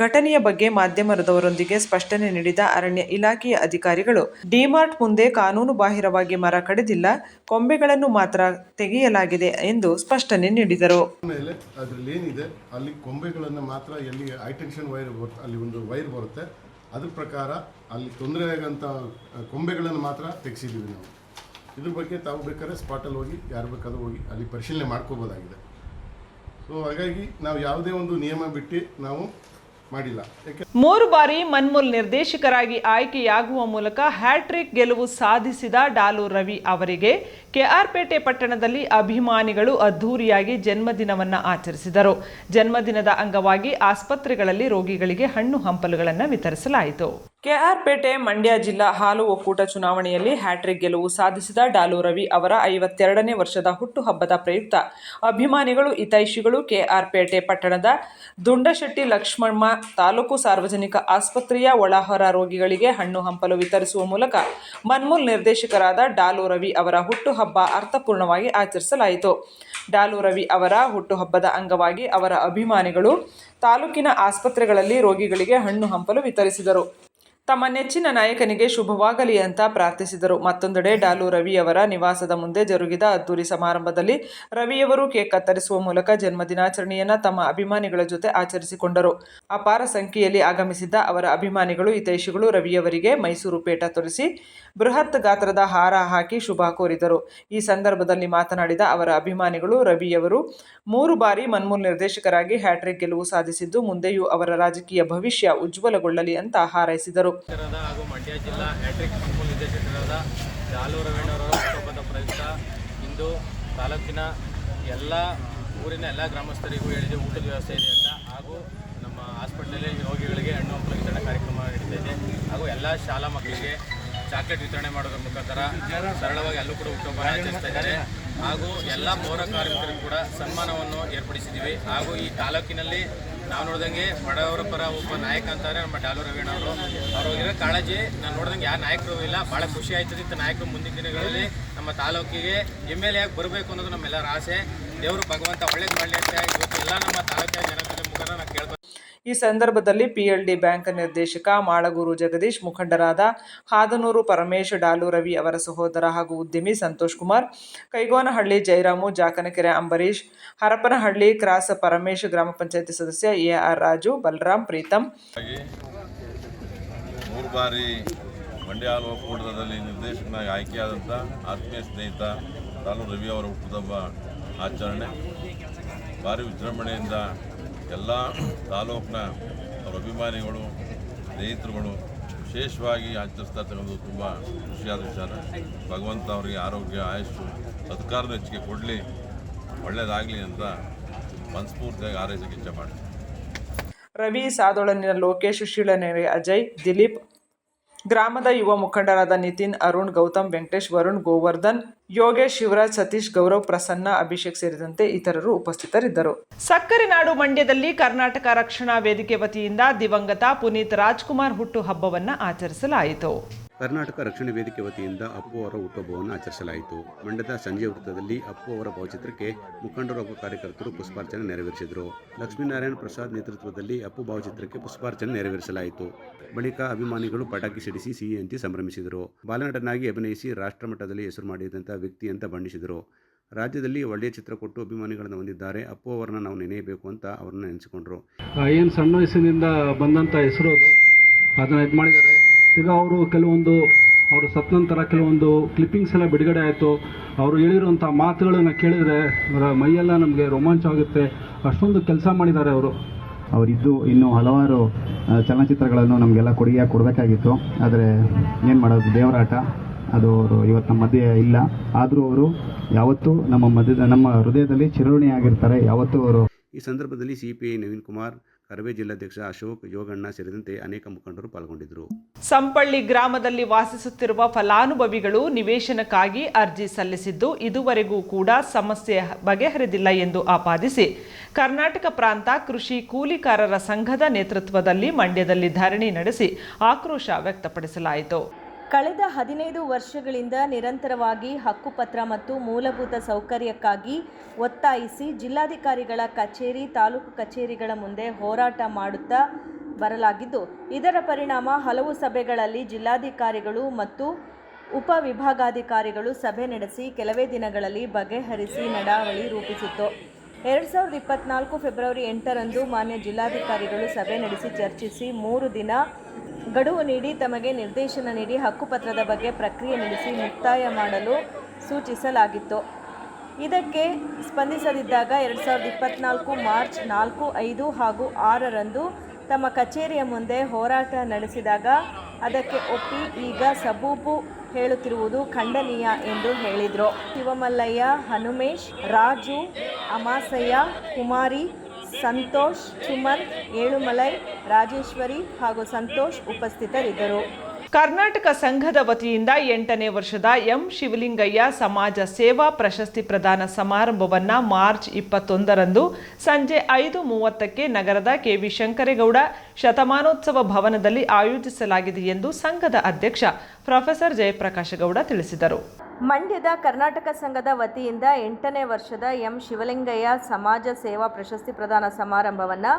ಘಟನೆಯ ಬಗ್ಗೆ ಮಾಧ್ಯಮದವರೊಂದಿಗೆ ಸ್ಪಷ್ಟನೆ ನೀಡಿದ ಅರಣ್ಯ ಇಲಾಖೆಯ ಅಧಿಕಾರಿಗಳು, ಡಿಮಾರ್ಟ್ ಮುಂದೆ ಕಾನೂನು ಬಾಹಿರವಾಗಿ ಮರ ಕಡಿದಿಲ್ಲ, ಕೊಂಬೆಗಳನ್ನು ಮಾತ್ರ ತೆಗೆಯಲಾಗಿದೆ ಎಂದು ಸ್ಪಷ್ಟನೆ ನೀಡಿದರು. ಮೇಲೆ ಅದರಲ್ಲಿ ಏನಿದೆ ಅಲ್ಲಿ ಕೊಂಬೆಗಳನ್ನು ಮಾತ್ರ ಎಲ್ಲಿ ಹೈಟೆನ್ಷನ್ ವೈರ್ ಬರುತ್ತೆ, ಅಲ್ಲಿ ಒಂದು ವೈರ್ ಬರುತ್ತೆ, ಅದ್ರ ಪ್ರಕಾರ ಅಲ್ಲಿ ತೊಂದರೆ ಆಗಂಥ ಕೊಂಬೆಗಳನ್ನು ಮಾತ್ರ ತೆಗೆಸಿದ್ದೀವಿ ನಾವು. ಇದ್ರ ಬಗ್ಗೆ ತಾವು ಬೇಕಾದ್ರೆ ಸ್ಪಾಟಲ್ಲಿ ಹೋಗಿ ಯಾರು ಬೇಕಾದ್ರೂ ಹೋಗಿ ಅಲ್ಲಿ ಪರಿಶೀಲನೆ ಮಾಡ್ಕೋಬೋದಾಗಿದೆ. ಸೊ ಹಾಗಾಗಿ ನಾವು ಯಾವುದೇ ಒಂದು ನಿಯಮ ಬಿಟ್ಟು ನಾವು ಮಾಡಿಲ್ಲ. 3 ಬಾರಿ ಮನ್ಮೂಲ್ ನಿರ್ದೇಶಕರಾಗಿ ಆಯ್ಕೆಯಾಗುವ ಮೂಲಕ ಹ್ಯಾಟ್ರಿಕ್ ಗೆಲುವು ಸಾಧಿಸಿದ ಡಾಲು ರವಿ ಅವರಿಗೆ ಕೆಆರ್ಪೇಟೆ ಪಟ್ಟಣದಲ್ಲಿ ಅಭಿಮಾನಿಗಳು ಅದ್ಧೂರಿಯಾಗಿ ಜನ್ಮದಿನವನ್ನು ಆಚರಿಸಿದರು. ಜನ್ಮದಿನದ ಅಂಗವಾಗಿ ಆಸ್ಪತ್ರೆಗಳಲ್ಲಿ ರೋಗಿಗಳಿಗೆ ಹಣ್ಣು ಹಂಪಲುಗಳನ್ನು ವಿತರಿಸಲಾಯಿತು. ಕೆಆರ್ಪೇಟೆ ಮಂಡ್ಯ ಜಿಲ್ಲಾ ಹಾಲು ಒಕ್ಕೂಟ ಚುನಾವಣೆಯಲ್ಲಿ ಹ್ಯಾಟ್ರಿಕ್ ಗೆಲುವು ಸಾಧಿಸಿದ ಡಾಲು ರವಿ ಅವರ 52ನೇ ವರ್ಷದ ಹುಟ್ಟುಹಬ್ಬದ ಪ್ರಯುಕ್ತ ಅಭಿಮಾನಿಗಳು, ಹಿತೈಷಿಗಳು ಕೆಆರ್ಪೇಟೆ ಪಟ್ಟಣದ ದುಂಡಶೆಟ್ಟಿ ಲಕ್ಷ್ಮಮ್ಮ ತಾಲೂಕು ಸಾರ್ವಜನಿಕ ಆಸ್ಪತ್ರೆಯ ಒಳಹೊರ ರೋಗಿಗಳಿಗೆ ಹಣ್ಣು ಹಂಪಲು ವಿತರಿಸುವ ಮೂಲಕ ಮನ್ಮೂಲ್ ನಿರ್ದೇಶಕರಾದ ಡಾಲು ರವಿ ಅವರ ಹುಟ್ಟುಹಬ್ಬ ಅರ್ಥಪೂರ್ಣವಾಗಿ ಆಚರಿಸಲಾಯಿತು. ಡಾಲು ರವಿ ಅವರ ಹುಟ್ಟುಹಬ್ಬದ ಅಂಗವಾಗಿ ಅವರ ಅಭಿಮಾನಿಗಳು ತಾಲೂಕಿನ ಆಸ್ಪತ್ರೆಗಳಲ್ಲಿ ರೋಗಿಗಳಿಗೆ ಹಣ್ಣು ಹಂಪಲು ವಿತರಿಸಿದರು. ತಮ್ಮ ನೆಚ್ಚಿನ ನಾಯಕನಿಗೆ ಶುಭವಾಗಲಿ ಅಂತ ಪ್ರಾರ್ಥಿಸಿದರು. ಮತ್ತೊಂದೆಡೆ ಡಾಲು ರವಿಯವರ ನಿವಾಸದ ಮುಂದೆ ಜರುಗಿದ ಅದ್ದೂರಿ ಸಮಾರಂಭದಲ್ಲಿ ರವಿಯವರು ಕೇಕ್ ಕತ್ತರಿಸುವ ಮೂಲಕ ಜನ್ಮದಿನಾಚರಣೆಯನ್ನು ತಮ್ಮ ಅಭಿಮಾನಿಗಳ ಜೊತೆ ಆಚರಿಸಿಕೊಂಡರು. ಅಪಾರ ಸಂಖ್ಯೆಯಲ್ಲಿ ಆಗಮಿಸಿದ್ದ ಅವರ ಅಭಿಮಾನಿಗಳು, ಹಿತೈಷಿಗಳು ರವಿಯವರಿಗೆ ಮೈಸೂರು ಪೇಟ ತೊಡಿಸಿ ಬೃಹತ್ ಗಾತ್ರದ ಹಾರ ಹಾಕಿ ಶುಭ ಕೋರಿದರು. ಈ ಸಂದರ್ಭದಲ್ಲಿ ಮಾತನಾಡಿದ ಅವರ ಅಭಿಮಾನಿಗಳು, ರವಿಯವರು 3 ಬಾರಿ ಮನ್ಮೂಲ್ ನಿರ್ದೇಶಕರಾಗಿ ಹ್ಯಾಟ್ರಿಕ್ ಗೆಲುವು ಸಾಧಿಸಿದ್ದು, ಮುಂದೆಯೂ ಅವರ ರಾಜಕೀಯ ಭವಿಷ್ಯ ಉಜ್ವಲಗೊಳ್ಳಲಿ ಅಂತ ಹಾರೈಸಿದರು. ಹಾಗೂ ಮಂಡ್ಯ ಜಿಲ್ಲಾ ಹ್ಯಾಟ್ರಿಕ್ ಮನ್ಮೂಲ್ ನಿರ್ದೇಶಕರಾದ ಡಾಲು ರವಿಯವರ ಹುಟ್ಟುಹಬ್ಬದ ಪ್ರಯುಕ್ತ ಇಂದು ತಾಲೂಕಿನ ಊರಿನ ಎಲ್ಲ ಗ್ರಾಮಸ್ಥರಿಗೂ ಹೇಳಿದೆ ಊಟದ ವ್ಯವಸ್ಥೆ ಇದೆ ಅಂತ, ಹಾಗೂ ನಮ್ಮ ಹಾಸ್ಪಿಟಲಲ್ಲಿ ರೋಗಿಗಳಿಗೆ ಹಣ್ಣು ಹಂಪಲು ವಿತರಣೆ ಕಾರ್ಯಕ್ರಮ ನಡೀತಾ ಇದೆ. ಹಾಗೂ ಎಲ್ಲ ಶಾಲಾ ಮಕ್ಕಳಿಗೆ ಚಾಕ್ಲೇಟ್ ವಿತರಣೆ ಮಾಡೋದ್ರ ಮುಖಾಂತರ ಸರಳವಾಗಿ ಎಲ್ಲೂ ಕೂಡ ಹುಟ್ಟುಹಬ್ಬ ಆಚರಿಸ್ತಾ ಇದ್ದಾರೆ. ಹಾಗೂ ಎಲ್ಲ ಪೌರ ಕಾರ್ಮಿಕರಿಗೂ ಕೂಡ ಸನ್ಮಾನವನ್ನು ಏರ್ಪಡಿಸಿದ್ದೀವಿ. ಹಾಗೂ ಈ ತಾಲೂಕಿನಲ್ಲಿ ನಾವು ನೋಡಿದಂಗೆ ಬಡವರ ಪರ ಒಬ್ಬ ನಾಯಕ ಅಂತಾರೆ ನಮ್ಮ ಡಾಲು ರವಿಯಣ್ಣವರು. ಅವ್ರಿಗಿರೋ ಕಾಳಜಿ ನಾನು ನೋಡಿದಂಗೆ ಯಾವ ನಾಯಕರು ಇಲ್ಲ. ಭಾಳ ಖುಷಿ ಆಯ್ತದೆ ಇಂಥ ನಾಯಕರು ಮುಂದಿನ ದಿನಗಳಲ್ಲಿ ನಮ್ಮ ತಾಲೂಕಿಗೆ MLA ಆಗಿ ಬರಬೇಕು ಅನ್ನೋದು ನಮ್ಮೆಲ್ಲರ ಆಸೆ. ದೇವರು ಭಗವಂತ ಒಳ್ಳೇದು ಮಾಡಲಿ ಅಂತ ಇವತ್ತು ಎಲ್ಲ ನಮ್ಮ ತಾಲೂಕಿನ ಜನತೆ ಮುಖಾಂತರ ನಾನು ಕೇಳ್ಬೋದು. ಈ ಸಂದರ್ಭದಲ್ಲಿ PLD ಬ್ಯಾಂಕ್ ನಿರ್ದೇಶಕ ಮಾಳಗೂರು ಜಗದೀಶ್, ಮುಖಂಡರಾದ ಹಾದನೂರು ಪರಮೇಶ್, ಡಾಲು ರವಿ ಅವರ ಸಹೋದರ ಹಾಗೂ ಉದ್ಯಮಿ ಸಂತೋಷ್ ಕುಮಾರ್, ಕೈಗೋನಹಳ್ಳಿ ಜಯರಾಮು, ಜಾಕನಕೆರೆ ಅಂಬರೀಶ್, ಹರಪನಹಳ್ಳಿ ಕ್ರಾಸ್ ಪರಮೇಶ್, ಗ್ರಾಮ ಪಂಚಾಯತಿ ಸದಸ್ಯ AR ರಾಜು, ಬಲರಾಮ್, ಪ್ರೀತಮ್. 3 ಬಾರಿ ಮಂಡ್ಯ ಹಾಲು ಒಕ್ಕೂಟದಲ್ಲಿ ನಿರ್ದೇಶಕನಾಗಿ ಆಯ್ಕೆಯಾದಂಥ ಆತ್ಮೀಯ ಸ್ನೇಹಿತ ಡಾಲು ರವಿ ಅವರ ಹುಟ್ಟುಹಬ್ಬ ಆಚರಣೆ ಭಾರಿ ವಿಜೃಂಭಣೆಯಿಂದ ಎಲ್ಲ ತಾಲೂಕಿನ ಅವರ ಅಭಿಮಾನಿಗಳು, ಸ್ನೇಹಿತರುಗಳು ವಿಶೇಷವಾಗಿ ಆಚರಿಸ್ತಾ ಇರ್ತಕ್ಕಂಥದ್ದು ತುಂಬ ಖುಷಿಯಾದ ವಿಚಾರ. ಭಗವಂತ ಅವರಿಗೆ ಆರೋಗ್ಯ, ಆಯುಷ್ಯು, ಸತ್ಕಾರದ ಹೆಚ್ಚಿಗೆ ಕೊಡಲಿ, ಒಳ್ಳೆಯದಾಗಲಿ ಅಂತ ಮನಸ್ಫೂರ್ತಿಯಾಗಿ ಹಾರೈಸಕ್ಕೆ ಇಚ್ಛೆ ಮಾಡಿ. ರವಿ, ಸಾದೋಳನಿನ ಲೋಕೇಶ್, ಶೀಳನೆರೆ ಅಜಯ್, ದಿಲೀಪ್, ಗ್ರಾಮದ ಯುವ ಮುಖಂಡರಾದ ನಿತಿನ್, ಅರುಣ್, ಗೌತಮ್, ವೆಂಕಟೇಶ್, ವರುಣ್, ಗೋವರ್ಧನ್, ಯೋಗೇಶ್, ಶಿವರಾಜ್, ಸತೀಶ್, ಗೌರವ್, ಪ್ರಸನ್ನ, ಅಭಿಷೇಕ್ ಸೇರಿದಂತೆ ಇತರರು ಉಪಸ್ಥಿತರಿದ್ದರು. ಸಕ್ಕರೆ ನಾಡು ಮಂಡ್ಯದಲ್ಲಿ ಕರ್ನಾಟಕ ರಕ್ಷಣಾ ವೇದಿಕೆ ವತಿಯಿಂದ ದಿವಂಗತ ಪುನೀತ್ ರಾಜ್ಕುಮಾರ್ ಹುಟ್ಟುಹಬ್ಬವನ್ನು ಆಚರಿಸಲಾಯಿತು. ಕರ್ನಾಟಕ ರಕ್ಷಣಾ ವೇದಿಕೆ ವತಿಯಿಂದ ಅಪ್ಪು ಅವರ ಹುಟ್ಟುಹಬ್ಬವನ್ನು ಆಚರಿಸಲಾಯಿತು. ಮಂಡ್ಯದ ಸಂಜೆ ವೃತ್ತದಲ್ಲಿ ಅಪ್ಪು ಅವರ ಭಾವಚಿತ್ರಕ್ಕೆ ಮುಖಂಡರು ಹಾಗೂ ಕಾರ್ಯಕರ್ತರು ಪುಷ್ಪಾರ್ಚನೆ ನೆರವೇರಿಸಿದರು. ಲಕ್ಷ್ಮೀನಾರಾಯಣ ಪ್ರಸಾದ್ ನೇತೃತ್ವದಲ್ಲಿ ಅಪ್ಪು ಭಾವಚಿತ್ರಕ್ಕೆ ಪುಷ್ಪಾರ್ಚನೆ ನೆರವೇರಿಸಲಾಯಿತು. ಬಳಿಕ ಅಭಿಮಾನಿಗಳು ಪಟಾಕಿ ಸಿಡಿಸಿ ಸಿಹಿ ಹಂಚಿ ಸಂಭ್ರಮಿಸಿದರು. ಬಾಲನಟನಾಗಿ ಅಭಿನಯಿಸಿ ರಾಷ್ಟ್ರಮಟ್ಟದಲ್ಲಿ ಹೆಸರು ಮಾಡಿದಂಥ ವ್ಯಕ್ತಿ ಅಂತ ಬಣ್ಣಿಸಿದರು. ರಾಜ್ಯದಲ್ಲಿ ಒಳ್ಳೆಯ ಚಿತ್ರ ಕೊಟ್ಟು ಅಭಿಮಾನಿಗಳನ್ನು ಹೊಂದಿದ್ದಾರೆ. ಅಪ್ಪು ಅವರನ್ನು ನಾವು ನೆನೆಯಬೇಕು ಅಂತ ಅವರನ್ನು ನೆನೆಸಿಕೊಂಡರು. ಏನು ಸಣ್ಣ ವಯಸ್ಸಿನಿಂದ ಬಂದಂಥ ಹೆಸರು ಅದನ್ನು ಇದು ಮಾಡಿದ್ದಾರೆ. ಈಗ ಅವರು ಕೆಲವೊಂದು ಅವರು ಸತ್ತ ನಂತರ ಕೆಲವೊಂದು ಕ್ಲಿಪ್ಪಿಂಗ್ಸ್ ಎಲ್ಲ ಬಿಡುಗಡೆ ಆಯಿತು. ಅವರು ಹೇಳಿರುವಂಥ ಮಾತುಗಳನ್ನು ಕೇಳಿದರೆ ಮೈಯೆಲ್ಲ ನಮಗೆ ರೋಮಾಂಚ ಆಗುತ್ತೆ. ಅಷ್ಟೊಂದು ಕೆಲಸ ಮಾಡಿದ್ದಾರೆ ಅವರು. ಅವರಿದ್ದು ಇನ್ನೂ ಹಲವಾರು ಚಲನಚಿತ್ರಗಳನ್ನು ನಮಗೆಲ್ಲ ಕೊಡುಗೆಯಾಗಿ ಕೊಡಬೇಕಾಗಿತ್ತು. ಆದರೆ ಏನು ಮಾಡೋದು, ದೇವರಾಟ. ಅದು ಅವರು ಇವತ್ತು ನಮ್ಮ ಮಧ್ಯೆ ಇಲ್ಲ. ಆದರೂ ಅವರು ಯಾವತ್ತೂ ನಮ್ಮ ಹೃದಯದಲ್ಲಿ ಚಿರಋಣಿಯಾಗಿರ್ತಾರೆ. ಯಾವತ್ತೂ ಅವರು. ಈ ಸಂದರ್ಭದಲ್ಲಿ CPI ನವೀನ್ ಕುಮಾರ್, ಕರವೇ ಜಿಲ್ಲಾಧ್ಯಕ್ಷ ಅಶೋಕ್, ಯೋಗಣ್ಣ ಸೇರಿದಂತೆ ಅನೇಕ ಮುಖಂಡರು ಪಾಲ್ಗೊಂಡಿದ್ದರು. ಸಂಪಳ್ಳಿ ಗ್ರಾಮದಲ್ಲಿ ವಾಸಿಸುತ್ತಿರುವ ಫಲಾನುಭವಿಗಳು ನಿವೇಶನಕ್ಕಾಗಿ ಅರ್ಜಿ ಸಲ್ಲಿಸಿದ್ದು ಇದುವರೆಗೂ ಕೂಡ ಸಮಸ್ಯೆ ಬಗೆಹರಿದಿಲ್ಲ ಎಂದು ಆಪಾದಿಸಿ ಕರ್ನಾಟಕ ಪ್ರಾಂತ ಕೃಷಿ ಕೂಲಿಕಾರರ ಸಂಘದ ನೇತೃತ್ವದಲ್ಲಿ ಮಂಡ್ಯದಲ್ಲಿ ಧರಣಿ ನಡೆಸಿ ಆಕ್ರೋಶ ವ್ಯಕ್ತಪಡಿಸಲಾಯಿತು. ಕಳೆದ 15 ವರ್ಷಗಳಿಂದ ನಿರಂತರವಾಗಿ ಹಕ್ಕುಪತ್ರ ಮತ್ತು ಮೂಲಭೂತ ಸೌಕರ್ಯಕ್ಕಾಗಿ ಒತ್ತಾಯಿಸಿ ಜಿಲ್ಲಾಧಿಕಾರಿಗಳ ಕಚೇರಿ, ತಾಲೂಕು ಕಚೇರಿಗಳ ಮುಂದೆ ಹೋರಾಟ ಮಾಡುತ್ತಾ ಬರಲಾಗಿದ್ದು, ಇದರ ಪರಿಣಾಮ ಹಲವು ಸಭೆಗಳಲ್ಲಿ ಜಿಲ್ಲಾಧಿಕಾರಿಗಳು ಮತ್ತು ಉಪವಿಭಾಗಾಧಿಕಾರಿಗಳು ಸಭೆ ನಡೆಸಿ ಕೆಲವೇ ದಿನಗಳಲ್ಲಿ ಬಗೆಹರಿಸಿ ನಡಾವಳಿ ರೂಪಿಸಿತ್ತು. 2024 ಫೆಬ್ರವರಿ 8ರಂದು ಮಾನ್ಯ ಜಿಲ್ಲಾಧಿಕಾರಿಗಳು ಸಭೆ ನಡೆಸಿ ಚರ್ಚಿಸಿ 3 ದಿನ ಗಡುವು ನೀಡಿ ತಮಗೆ ನಿರ್ದೇಶನ ನೀಡಿ ಹಕ್ಕುಪತ್ರದ ಬಗ್ಗೆ ಪ್ರಕ್ರಿಯೆ ನಡೆಸಿ ಮುಕ್ತಾಯ ಮಾಡಲು ಸೂಚಿಸಲಾಗಿತ್ತು. ಇದಕ್ಕೆ ಸ್ಪಂದಿಸದಿದ್ದಾಗ 2024 ಮಾರ್ಚ್ 4, 5 ಹಾಗೂ 6ರಂದು ತಮ್ಮ ಕಚೇರಿಯ ಮುಂದೆ ಹೋರಾಟ ನಡೆಸಿದಾಗ ಅದಕ್ಕೆ ಒಪ್ಪಿ ಈಗ ಸಬೂಬು ಹೇಳುತ್ತಿರುವುದು ಖಂಡನೀಯ ಎಂದು ಹೇಳಿದರು. ಶಿವಮಲ್ಲಯ್ಯ, ಹನುಮೇಶ್, ರಾಜು, ಅಮಾಸಯ್ಯ, ಕುಮಾರಿ, ಸಂತೋಷ್, ಸುಮಂತ್, ಏಳುಮಲೈ, ರಾಜೇಶ್ವರಿ ಹಾಗೂ ಸಂತೋಷ್ ಉಪಸ್ಥಿತರಿದ್ದರು. ಕರ್ನಾಟಕ ಸಂಘದ ವತಿಯಿಂದ 8ನೇ ವರ್ಷದ ಎಂ ಶಿವಲಿಂಗಯ್ಯ ಸಮಾಜ ಸೇವಾ ಪ್ರಶಸ್ತಿ ಪ್ರದಾನ ಸಮಾರಂಭವನ್ನು ಮಾರ್ಚ್ 21ರಂದು ಸಂಜೆ 5:30ಕ್ಕೆ ನಗರದ KV ಶಂಕರೇಗೌಡ ಶತಮಾನೋತ್ಸವ ಭವನದಲ್ಲಿ ಆಯೋಜಿಸಲಾಗಿದೆ ಎಂದು ಸಂಘದ ಅಧ್ಯಕ್ಷ ಪ್ರೊಫೆಸರ್ ಜಯಪ್ರಕಾಶ ಗೌಡ ತಿಳಿಸಿದರು. ಮಂಡ್ಯದ ಕರ್ನಾಟಕ ಸಂಘದ ವತಿಯಿಂದ 8ನೇ ವರ್ಷದ ಎಂ ಶಿವಲಿಂಗಯ್ಯ ಸಮಾಜ ಸೇವಾ ಪ್ರಶಸ್ತಿ ಪ್ರದಾನ ಸಮಾರಂಭವನ್ನು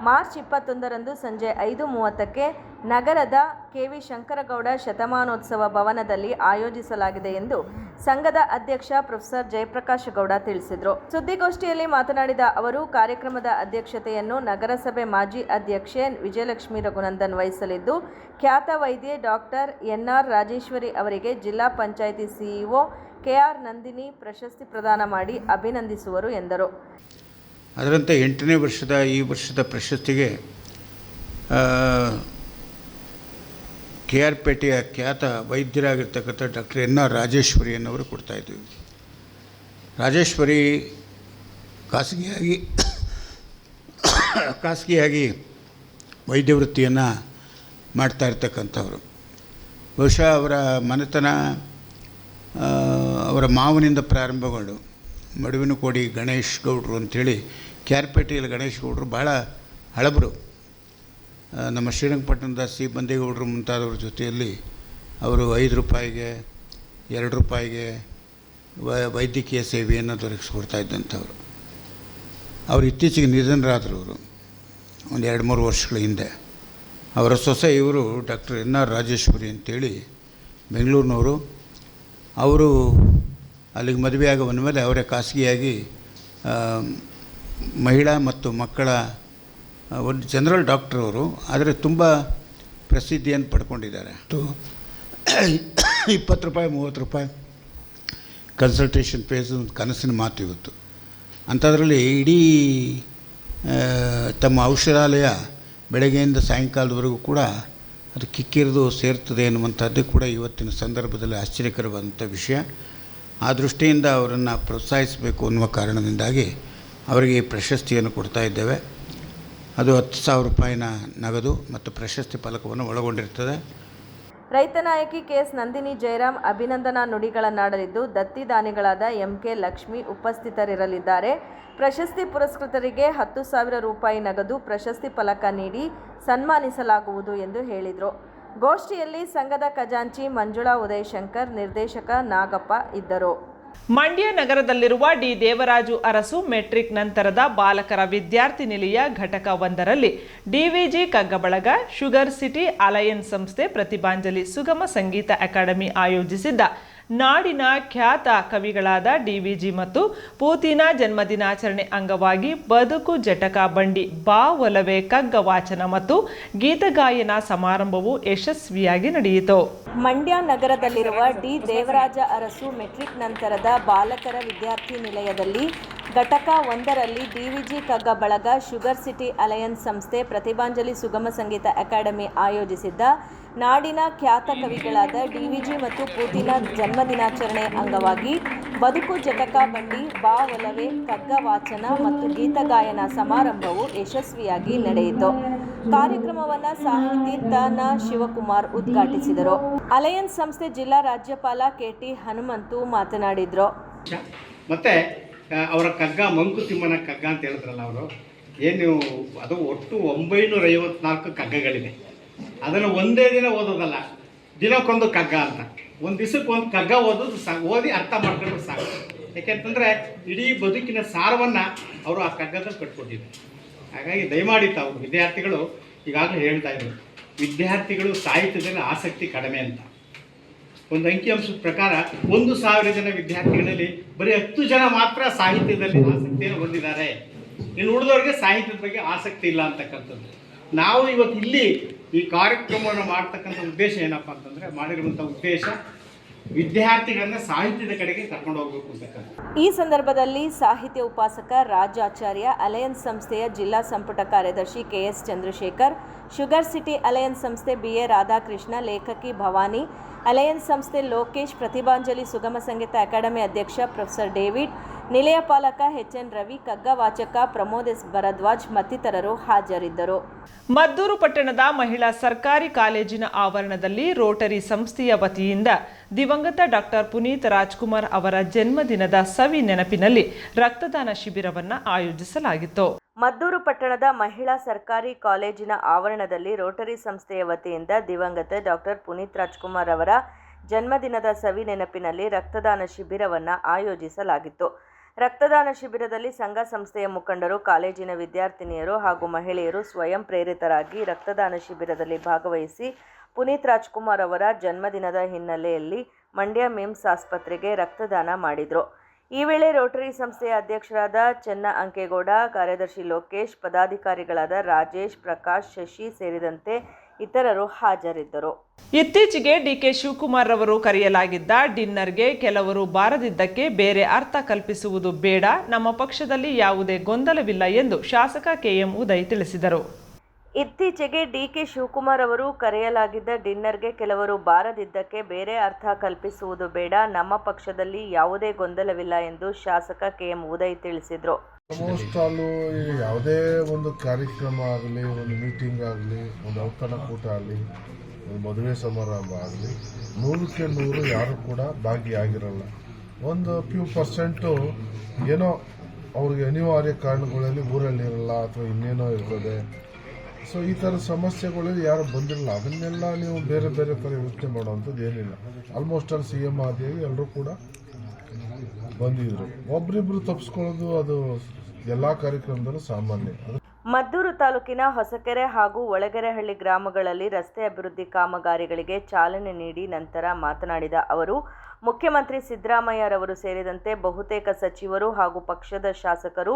ಮಾರ್ಚ್ 21ರಂದು ಸಂಜೆ 5:30ಕ್ಕೆ ನಗರದ KV ಶಂಕರಗೌಡ ಶತಮಾನೋತ್ಸವ ಭವನದಲ್ಲಿ ಆಯೋಜಿಸಲಾಗಿದೆ ಎಂದು ಸಂಘದ ಅಧ್ಯಕ್ಷ ಪ್ರೊಫೆಸರ್ ಜಯಪ್ರಕಾಶ ಗೌಡ ತಿಳಿಸಿದರು. ಸುದ್ದಿಗೋಷ್ಠಿಯಲ್ಲಿ ಮಾತನಾಡಿದ ಅವರು, ಕಾರ್ಯಕ್ರಮದ ಅಧ್ಯಕ್ಷತೆಯನ್ನು ನಗರಸಭೆ ಮಾಜಿ ಅಧ್ಯಕ್ಷೆ ವಿಜಯಲಕ್ಷ್ಮಿ ರಘುನಂದನ್ ವಹಿಸಲಿದ್ದು, ಖ್ಯಾತ ವೈದ್ಯೆ ಡಾಕ್ಟರ್ NR ರಾಜೇಶ್ವರಿ ಅವರಿಗೆ ಜಿಲ್ಲಾ ಪಂಚಾಯಿತಿ CEO KR ನಂದಿನಿ ಪ್ರಶಸ್ತಿ ಪ್ರದಾನ ಮಾಡಿ ಅಭಿನಂದಿಸುವರು ಎಂದರು. ಅದರಂತೆ 8ನೇ ವರ್ಷದ ಈ ವರ್ಷದ ಪ್ರಶಸ್ತಿಗೆ KR ಪೇಟೆಯ ಖ್ಯಾತ ವೈದ್ಯರಾಗಿರ್ತಕ್ಕಂಥ ಡಾಕ್ಟರ್ NR ರಾಜೇಶ್ವರಿಯನ್ನವರು ಕೊಡ್ತಾಯಿದ್ದೀವಿ. ರಾಜೇಶ್ವರಿ ಖಾಸಗಿಯಾಗಿ ವೈದ್ಯ ವೃತ್ತಿಯನ್ನು ಮಾಡ್ತಾ ಇರ್ತಕ್ಕಂಥವ್ರು. ಬಹುಶಃ ಅವರ ಮನೆತನ ಅವರ ಮಾವನಿಂದ ಪ್ರಾರಂಭಗೊಂಡು ಮಡುವಿನಕೋಡಿ ಗಣೇಶ್ ಗೌಡರು ಅಂಥೇಳಿ KR ಪೇಟೆಯಲ್ಲಿ ಗಣೇಶ್ ಗೌಡರು ಭಾಳ ಹಳಬರು. ನಮ್ಮ ಶ್ರೀರಂಗಪಟ್ಟಣದ C ಬಂದೇಗೌಡರು ಮುಂತಾದವ್ರ ಜೊತೆಯಲ್ಲಿ ಅವರು 5 ರೂಪಾಯಿಗೆ 2 ರೂಪಾಯಿಗೆ ವೈದ್ಯಕೀಯ ಸೇವೆಯನ್ನು ದೊರಕಿಸ್ಕೊಡ್ತಾ ಇದ್ದಂಥವ್ರು. ಅವರು ಇತ್ತೀಚೆಗೆ ನಿಧನರಾದರು. ಅವರು ಒಂದು 2-3 ವರ್ಷಗಳ ಹಿಂದೆ. ಅವರ ಸೊಸೆ ಇವರು ಡಾಕ್ಟರ್ NR ರಾಜೇಶ್ವರಿ ಅಂತೇಳಿ ಬೆಂಗಳೂರಿನವರು. ಅವರು ಅಲ್ಲಿಗೆ ಮದುವೆಯಾಗಿ ಬಂದ ಮೇಲೆ ಅವರೇ ಖಾಸಗಿಯಾಗಿ ಮಹಿಳಾ ಮತ್ತು ಮಕ್ಕಳ ಒಂದು ಜನರಲ್ ಡಾಕ್ಟರ್ ಅವರು. ಆದರೆ ತುಂಬ ಪ್ರಸಿದ್ಧಿಯನ್ನು ಪಡ್ಕೊಂಡಿದ್ದಾರೆ. 20 ರೂಪಾಯಿ 30 ರೂಪಾಯಿ ಕನ್ಸಲ್ಟೇಷನ್ ಫೀಸ್ ಒಂದು ಕನಸಿನ ಮಾತು ಇವತ್ತು. ಅಂಥದ್ರಲ್ಲಿ ಇಡೀ ತಮ್ಮ ಔಷಧಾಲಯ ಬೆಳಗ್ಗೆಯಿಂದ ಸಾಯಂಕಾಲದವರೆಗೂ ಕೂಡ ಅದು ಕಿಕ್ಕಿರಿದು ಸೇರ್ತದೆ ಎನ್ನುವಂಥದ್ದು ಕೂಡ ಇವತ್ತಿನ ಸಂದರ್ಭದಲ್ಲಿ ಆಶ್ಚರ್ಯಕರವಾದಂಥ ವಿಷಯ. ಆ ದೃಷ್ಟಿಯಿಂದ ಅವರನ್ನು ಪ್ರೋತ್ಸಾಹಿಸಬೇಕು ಅನ್ನುವ ಕಾರಣದಿಂದಾಗಿ ಅವರಿಗೆ ಈ ಪ್ರಶಸ್ತಿಯನ್ನು ಕೊಡ್ತಾ ಇದ್ದೇವೆ. ಅದು 10,000 ರೂಪಾಯಿನ ನಗದು ಮತ್ತು ಪ್ರಶಸ್ತಿ ಫಲಕವನ್ನು ಒಳಗೊಂಡಿರ್ತದೆ. ರೈತ ನಾಯಕಿ KS ನಂದಿನಿ ಜಯರಾಮ್ ಅಭಿನಂದನಾ ನುಡಿಗಳನ್ನಾಡಲಿದ್ದು, ದತ್ತಿದಾನಿಗಳಾದ MK ಲಕ್ಷ್ಮಿ ಉಪಸ್ಥಿತರಿರಲಿದ್ದಾರೆ. ಪ್ರಶಸ್ತಿ ಪುರಸ್ಕೃತರಿಗೆ 10,000 ರೂಪಾಯಿ ನಗದು ಪ್ರಶಸ್ತಿ ಫಲಕ ನೀಡಿ ಸನ್ಮಾನಿಸಲಾಗುವುದು ಎಂದು ಹೇಳಿದರು. ಗೋಷ್ಠಿಯಲ್ಲಿ ಸಂಘದ ಖಜಾಂಚಿ ಮಂಜುಳಾ ಉದಯಶಂಕರ್, ನಿರ್ದೇಶಕ ನಾಗಪ್ಪ ಇದ್ದರು. ಮಂಡ್ಯ ನಗರದಲ್ಲಿರುವ ಡಿ ದೇವರಾಜು ಅರಸು ಮೆಟ್ರಿಕ್ ನಂತರದ ಬಾಲಕರ ವಿದ್ಯಾರ್ಥಿ ನಿಲಯ ಘಟಕ 1ರಲ್ಲಿ DVG ಕಗ್ಗಬಳಗ, ಶುಗರ್ ಸಿಟಿ ಅಲಯನ್ಸ್ ಸಂಸ್ಥೆ, ಪ್ರತಿಭಾಂಜಲಿ ಸುಗಮ ಸಂಗೀತ ಅಕಾಡೆಮಿ ಆಯೋಜಿಸಿದ್ದ ನಾಡಿನ ಖ್ಯಾತ ಕವಿಗಳಾದ DVG ಮತ್ತು ಪೂತಿನ ಜನ್ಮದಿನಾಚರಣೆ ಅಂಗವಾಗಿ ಬದುಕು ಜಟಕ ಬಂಡಿ ಬಾ ಒಲವೇ ಕಗ್ಗ ವಾಚನ ಮತ್ತು ಗೀತಗಾಯನ ಸಮಾರಂಭವು ಯಶಸ್ವಿಯಾಗಿ ನಡೆಯಿತು. ಮಂಡ್ಯ ನಗರದಲ್ಲಿರುವ ಡಿ ದೇವರಾಜ ಅರಸು ಮೆಟ್ರಿಕ್ ನಂತರದ ಬಾಲಕರ ವಿದ್ಯಾರ್ಥಿ ನಿಲಯದಲ್ಲಿ ಘಟಕ 1ರಲ್ಲಿ DVG ಕಗ್ಗ ಬಳಗ, ಶುಗರ್ ಸಿಟಿ ಅಲಯನ್ಸ್ ಸಂಸ್ಥೆ, ಪ್ರತಿಭಾಂಜಲಿ ಸುಗಮ ಸಂಗೀತ ಅಕಾಡೆಮಿ ಆಯೋಜಿಸಿದ್ದ ನಾಡಿನ ಖ್ಯಾತ ಕವಿಗಳಾದ DVG ಮತ್ತು ಪೂತಿನ ಜನ್ಮದಿನಾಚರಣೆ ಅಂಗವಾಗಿ ಬದುಕು ಜಟಕ ಬಂಡಿ ಬಾ ಒಲವೇ ಕಗ್ಗ ವಾಚನ ಮತ್ತು ಗೀತಗಾಯನ ಸಮಾರಂಭವು ಯಶಸ್ವಿಯಾಗಿ ನಡೆಯಿತು. ಕಾರ್ಯಕ್ರಮವನ್ನು ಸಾಹಿತಿ ತ.ನ. ಶಿವಕುಮಾರ್ ಉದ್ಘಾಟಿಸಿದರು. ಅಲಯನ್ಸ್ ಸಂಸ್ಥೆ ಜಿಲ್ಲಾ ರಾಜ್ಯಪಾಲ KT ಹನುಮಂತು ಮಾತನಾಡಿದರು. ಮತ್ತೆ ಅವರ ಕಗ್ಗ ಮಂಕುತಿಮ್ಮನ ಕಗ್ಗ ಅಂತ ಹೇಳಿದ್ರಲ್ಲ ಅವರು, ಏನು ಅದು ಒಟ್ಟು 954 ಕಗ್ಗಗಳಿವೆ. ಅದನ್ನು ಒಂದೇ ದಿನ ಓದೋದಲ್ಲ, ದಿನಕ್ಕೊಂದು ಕಗ್ಗ ಅಂತ. ಒಂದು ದಿವಸಕ್ಕೆ ಒಂದು ಕಗ್ಗ ಓದೋದು ಓದಿ ಅರ್ಥ ಮಾಡ್ಕೊಂಡ್ರೆ ಸಾಕು. ಯಾಕೆಂತಂದರೆ ಇಡೀ ಬದುಕಿನ ಸಾರವನ್ನು ಅವರು ಆ ಕಗ್ಗದಲ್ಲಿ ಕಟ್ಕೊಟ್ಟಿದ್ದಾರೆ. ಹಾಗಾಗಿ ದಯಮಾಡಿ ತಾವು ವಿದ್ಯಾರ್ಥಿಗಳು ಈಗಾಗಲೇ ಹೇಳ್ತಾ ಇದ್ರು, ವಿದ್ಯಾರ್ಥಿಗಳು ಸಾಹಿತ್ಯದಲ್ಲಿ ಆಸಕ್ತಿ ಕಡಿಮೆ ಅಂತ. ಒಂದು ಅಂಕಿಅಂಶದ ಪ್ರಕಾರ 1,000 ಜನ ವಿದ್ಯಾರ್ಥಿಗಳಲ್ಲಿ ಬರೀ 10 ಜನ ಮಾತ್ರ ಸಾಹಿತ್ಯದಲ್ಲಿ ಆಸಕ್ತಿಯನ್ನು ಹೊಂದಿದ್ದಾರೆ. ಇನ್ನು ಉಳಿದವ್ರಿಗೆ ಸಾಹಿತ್ಯದ ಬಗ್ಗೆ ಆಸಕ್ತಿ ಇಲ್ಲ ಅಂತಕ್ಕಂಥದ್ದು. ನಾವು ಇವತ್ತು ಇಲ್ಲಿ ಈ ಕಾರ್ಯಕ್ರಮವನ್ನು ಮಾಡ್ತಕ್ಕಂಥ ಉದ್ದೇಶ ಏನಪ್ಪ ಅಂತಂದರೆ, ಮಾಡಿರುವಂಥ ಉದ್ದೇಶ ವಿದ್ಯಾರ್ಥಿಗಳನ್ನ ಸಾಹಿತ್ಯದ ಕಡೆಗೆ ಕರ್ಕೊಂಡು ಹೋಗಬೇಕು ಅಂತಕ್ಕಂಥ. ಈ ಸಂದರ್ಭದಲ್ಲಿ ಸಾಹಿತ್ಯ ಉಪಾಸಕ ರಾಜಾಚಾರ್ಯ, ಅಲಯನ್ಸ್ ಸಂಸ್ಥೆಯ ಜಿಲ್ಲಾ ಸಂಪುಟ ಕಾರ್ಯದರ್ಶಿ KS Chandrashekhar, sugar city alliance ಸಂಸ್ಥೆ BA ರಾಧಾಕೃಷ್ಣ, ಲೇಖಕಿ ಭವಾನಿ, ಅಲಯನ್ಸ್ ಸಂಸ್ಥೆ ಲೋಕೇಶ್, ಪ್ರತಿಭಾಂಜಲಿ ಸುಗಮ ಸಂಗೀತ ಅಕಾಡೆಮಿ ಅಧ್ಯಕ್ಷ ಪ್ರೊಫೆಸರ್ ಡೇವಿಡ್, ನಿಲಯ ಪಾಲಕ HN ರವಿ, ಕಗ್ಗ ವಾಚಕ ಪ್ರಮೋದ್ S ಭರದ್ವಾಜ್ ಮತ್ತಿತರರು ಹಾಜರಿದ್ದರು. ಮದ್ದೂರು ಪಟ್ಟಣದ ಮಹಿಳಾ ಸರ್ಕಾರಿ ಕಾಲೇಜಿನ ಆವರಣದಲ್ಲಿ ರೋಟರಿ ಸಂಸ್ಥೆಯ ವತಿಯಿಂದ ದಿವಂಗತ ಡಾಕ್ಟರ್ ಪುನೀತ್ ರಾಜ್ಕುಮಾರ್ ಅವರ ಜನ್ಮದಿನದ ಸವಿ ನೆನಪಿನಲ್ಲಿ ರಕ್ತದಾನ ಶಿಬಿರವನ್ನು ಆಯೋಜಿಸಲಾಗಿತ್ತು. ಮದ್ದೂರು ಪಟ್ಟಣದ ಮಹಿಳಾ ಸರ್ಕಾರಿ ಕಾಲೇಜಿನ ಆವರಣದಲ್ಲಿ ರೋಟರಿ ಸಂಸ್ಥೆಯ ವತಿಯಿಂದ ದಿವಂಗತ ಡಾಕ್ಟರ್ ಪುನೀತ್ ರಾಜ್ಕುಮಾರ್ ಅವರ ಜನ್ಮದಿನದ ಸವಿ ನೆನಪಿನಲ್ಲಿ ರಕ್ತದಾನ ಶಿಬಿರವನ್ನು ಆಯೋಜಿಸಲಾಗಿತ್ತು. ರಕ್ತದಾನ ಶಿಬಿರದಲ್ಲಿ ಸಂಘ ಸಂಸ್ಥೆಯ ಮುಖಂಡರು, ಕಾಲೇಜಿನ ವಿದ್ಯಾರ್ಥಿನಿಯರು ಹಾಗೂ ಮಹಿಳೆಯರು ಸ್ವಯಂ ಪ್ರೇರಿತರಾಗಿ ರಕ್ತದಾನ ಶಿಬಿರದಲ್ಲಿ ಭಾಗವಹಿಸಿ ಪುನೀತ್ ರಾಜ್ಕುಮಾರ್ ಅವರ ಜನ್ಮದಿನದ ಹಿನ್ನೆಲೆಯಲ್ಲಿ ಮಂಡ್ಯ ಮಿಮ್ಸ್ ಆಸ್ಪತ್ರೆಗೆ ರಕ್ತದಾನ ಮಾಡಿದರು. ಈ ವೇಳೆ ರೋಟರಿ ಸಂಸ್ಥೆಯ ಅಧ್ಯಕ್ಷರಾದ ಚೆನ್ನ ಅಂಕೇಗೌಡ, ಕಾರ್ಯದರ್ಶಿ ಲೋಕೇಶ್, ಪದಾಧಿಕಾರಿಗಳಾದ ರಾಜೇಶ್, ಪ್ರಕಾಶ್, ಶಶಿ ಸೇರಿದಂತೆ ಇತರರು ಹಾಜರಿದ್ದರು. ಇತ್ತೀಚೆಗೆ DK ಶಿವಕುಮಾರ್ ಅವರು ಕರೆಯಲಾಗಿದ್ದ ಡಿನ್ನರ್ಗೆ ಕೆಲವರು ಬಾರದಿದ್ದಕ್ಕೆ ಬೇರೆ ಅರ್ಥ ಕಲ್ಪಿಸುವುದು ಬೇಡ, ನಮ್ಮ ಪಕ್ಷದಲ್ಲಿ ಯಾವುದೇ ಗೊಂದಲವಿಲ್ಲ ಎಂದು ಶಾಸಕ KM ಉದಯ್ ತಿಳಿಸಿದರು. ಇತ್ತೀಚೆಗೆ DK ಶಿವಕುಮಾರ್ ಅವರು ಕರೆಯಲಾಗಿದ್ದ ಡಿನ್ನರ್ಗೆ ಕೆಲವರು ಬಾರದಿದ್ದಕ್ಕೆ ಬೇರೆ ಅರ್ಥ ಕಲ್ಪಿಸುವುದು ಬೇಡ, ನಮ್ಮ ಪಕ್ಷದಲ್ಲಿ ಯಾವುದೇ ಗೊಂದಲವಿಲ್ಲ ಎಂದು ಶಾಸಕ KM ಉದಯ್ ತಿಳಿಸಿದರು. ಆಲ್ಮೋಸ್ಟ್ ಆಲು ಯಾವುದೇ ಒಂದು ಕಾರ್ಯಕ್ರಮ ಆಗಲಿ, ಒಂದು ಮೀಟಿಂಗ್ ಆಗಲಿ, ಒಂದು ಔತಣಕೂಟ ಆಗಲಿ, ಒಂದು ಮದುವೆ ಸಮಾರಂಭ ಆಗಲಿ 100ಕ್ಕೆ 100 ಯಾರು ಕೂಡ ಭಾಗಿಯಾಗಿರಲ್ಲ. ಒಂದು ಫ್ಯೂ ಪರ್ಸೆಂಟು ಏನೋ ಅವ್ರಿಗೆ ಅನಿವಾರ್ಯ ಕಾರಣಗಳಲ್ಲಿ ಊರಲ್ಲಿರಲ್ಲ ಅಥವಾ ಇನ್ನೇನೋ ಇರ್ತದೆ. ಸೊ ಈ ಥರ ಸಮಸ್ಯೆಗಳಲ್ಲಿ ಯಾರು ಬಂದಿರಲ್ಲ. ಅದನ್ನೆಲ್ಲ ನೀವು ಬೇರೆ ಬೇರೆ ಥರ ಯೋಚನೆ ಮಾಡೋವಂಥದ್ದು ಏನಿಲ್ಲ. ಆಲ್ಮೋಸ್ಟ್ ಆಲ್ CM ಆದಿಯಾಗಿ ಎಲ್ಲರೂ ಕೂಡ ಬಂದಿದ್ರು. ಒಬ್ರಿಬ್ರು ತಪ್ಪಿಸ್ಕೊಳ್ಳೋದು ಅದು ಎಲ್ಲ ಕಾರ್ಯಕ್ರಮದಲ್ಲೂ ಸಾಮಾನ್ಯ. ಮದ್ದೂರು ತಾಲೂಕಿನ ಹೊಸಕೆರೆ ಹಾಗೂ ಒಳಗೆರೆಹಳ್ಳಿ ಗ್ರಾಮಗಳಲ್ಲಿ ರಸ್ತೆ ಅಭಿವೃದ್ಧಿ ಕಾಮಗಾರಿಗಳಿಗೆ ಚಾಲನೆ ನೀಡಿ ನಂತರ ಮಾತನಾಡಿದ ಅವರು, ಮುಖ್ಯಮಂತ್ರಿ ಸಿದ್ದರಾಮಯ್ಯರವರು ಸೇರಿದಂತೆ ಬಹುತೇಕ ಸಚಿವರು ಹಾಗೂ ಪಕ್ಷದ ಶಾಸಕರು,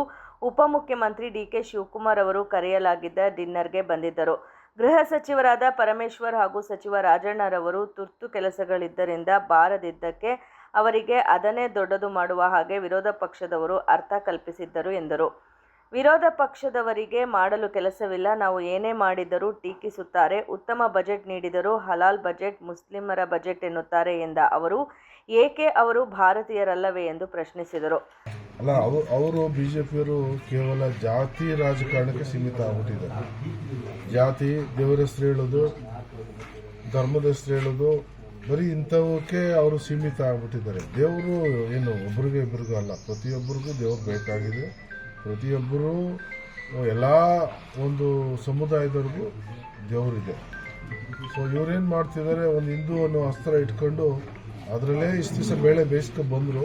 ಉಪಮುಖ್ಯಮಂತ್ರಿ DK ಶಿವಕುಮಾರ್ ಅವರು ಕರೆಯಲಾಗಿದ್ದ ಡಿನ್ನರ್ಗೆ ಬಂದಿದ್ದರು. ಗೃಹ ಸಚಿವರಾದ ಪರಮೇಶ್ವರ್ ಹಾಗೂ ಸಚಿವ ರಾಜಣ್ಣರವರು ತುರ್ತು ಕೆಲಸಗಳಿದ್ದರಿಂದ ಬಾರದಿದ್ದಕ್ಕೆ ಅವರಿಗೆ ಅದನ್ನೇ ದೊಡ್ಡದು ಮಾಡುವ ಹಾಗೆ ವಿರೋಧ ಪಕ್ಷದವರು ಅರ್ಥ ಕಲ್ಪಿಸಿದ್ದರು ಎಂದರು. ವಿರೋಧ ಪಕ್ಷದವರಿಗೆ ಮಾಡಲು ಕೆಲಸವಿಲ್ಲ, ನಾವು ಏನೇ ಮಾಡಿದರೂ ಟೀಕಿಸುತ್ತಾರೆ, ಉತ್ತಮ ಬಜೆಟ್ ನೀಡಿದರೂ ಹಲಾಲ್ ಬಜೆಟ್, ಮುಸ್ಲಿಮರ ಬಜೆಟ್ ಎನ್ನುತ್ತಾರೆ ಎಂದ ಅವರು, ಏಕೆ ಅವರು ಭಾರತೀಯರಲ್ಲವೇ ಎಂದು ಪ್ರಶ್ನಿಸಿದರು. ಅಲ್ಲ, ಅವರು BJPಯವರು ಕೇವಲ ಜಾತಿ ರಾಜಕಾರಣಕ್ಕೆ ಸೀಮಿತ ಆಗ್ಬಿಟ್ಟಿದ್ದಾರೆ. ಜಾತಿ, ದೇವರ ಹೆಸರು ಹೇಳೋದು, ಧರ್ಮದ ಹೆಸರು ಹೇಳೋದು, ಬರೀ ಇಂಥವಕ್ಕೆ ಅವರು ಸೀಮಿತ ಆಗ್ಬಿಟ್ಟಿದ್ದಾರೆ. ದೇವರು ಏನು ಒಬ್ರಿಗೆ ಇಬ್ಬರಿಗೂ ಅಲ್ಲ, ಪ್ರತಿಯೊಬ್ಬರಿಗೂ ದೇವ್ರು ಬೇಕಾಗಿದೆ. ಪ್ರತಿಯೊಬ್ಬರು ಎಲ್ಲ ಒಂದು ಸಮುದಾಯದವ್ರಿಗೂ ದೇವರಿದೆ. ಸೊ ಇವರೇನು ಮಾಡ್ತಿದ್ದಾರೆ, ಒಂದು ಹಿಂದೂ ಅನ್ನೋ ಅಸ್ತ್ರ ಇಟ್ಕೊಂಡು ಅದರಲ್ಲೇ ಇಷ್ಟು ದಿವಸ ಬೇಳೆ ಬೇಯಿಸ್ಕೊಂಡು ಬಂದರು.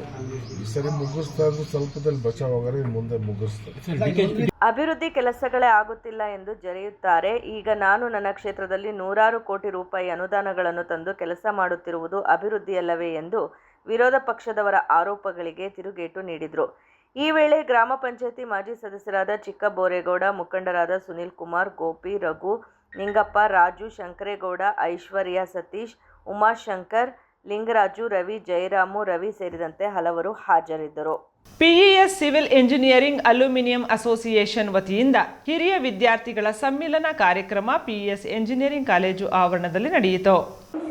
ಈ ಸರಿ ಮುಗಿಸ್ತಾ ಇದ್ರು, ಸ್ವಲ್ಪದಲ್ಲಿ ಬಚಾವಾಗರೆ ಮುಂದೆ ಮುಗಿಸ್ತಾರೆ. ಅಭಿವೃದ್ಧಿ ಕೆಲಸಗಳೇ ಆಗುತ್ತಿಲ್ಲ ಎಂದು ಜರೆಯುತ್ತಾರೆ. ಈಗ ನಾನು ನನ್ನ ಕ್ಷೇತ್ರದಲ್ಲಿ 100 ಕೋಟಿ ರೂಪಾಯಿ ಅನುದಾನಗಳನ್ನು ತಂದು ಕೆಲಸ ಮಾಡುತ್ತಿರುವುದು ಅಭಿವೃದ್ಧಿಯಲ್ಲವೇ ಎಂದು ವಿರೋಧ ಪಕ್ಷದವರ ಆರೋಪಗಳಿಗೆ ತಿರುಗೇಟು ನೀಡಿದರು. ಈ ವೇಳೆ ಗ್ರಾಮ ಪಂಚಾಯಿತಿ ಮಾಜಿ ಸದಸ್ಯರಾದ ಚಿಕ್ಕ ಬೋರೇಗೌಡ, ಮುಖಂಡರಾದ ಸುನಿಲ್ ಕುಮಾರ್, ಗೋಪಿ, ರಘು, ನಿಂಗಪ್ಪ, ರಾಜು, ಶಂಕರೇಗೌಡ, ಐಶ್ವರ್ಯ, ಸತೀಶ್, ಉಮಾಶಂಕರ್, ಲಿಂಗರಾಜು, ರವಿ, ಜಯರಾಮು, ರವಿ ಸೇರಿದಂತೆ ಹಲವರು ಹಾಜರಿದ್ದರು. PES civil engineering aluminium association ವತಿಯಿಂದ ಹಿರಿಯ ವಿದ್ಯಾರ್ಥಿಗಳ ಸಮ್ಮಿಲನ ಕಾರ್ಯಕ್ರಮ PES ಇಂಜಿನಿಯರಿಂಗ್ ಕಾಲೇಜು ಆವರಣದಲ್ಲಿ ನಡೆಯಿತು.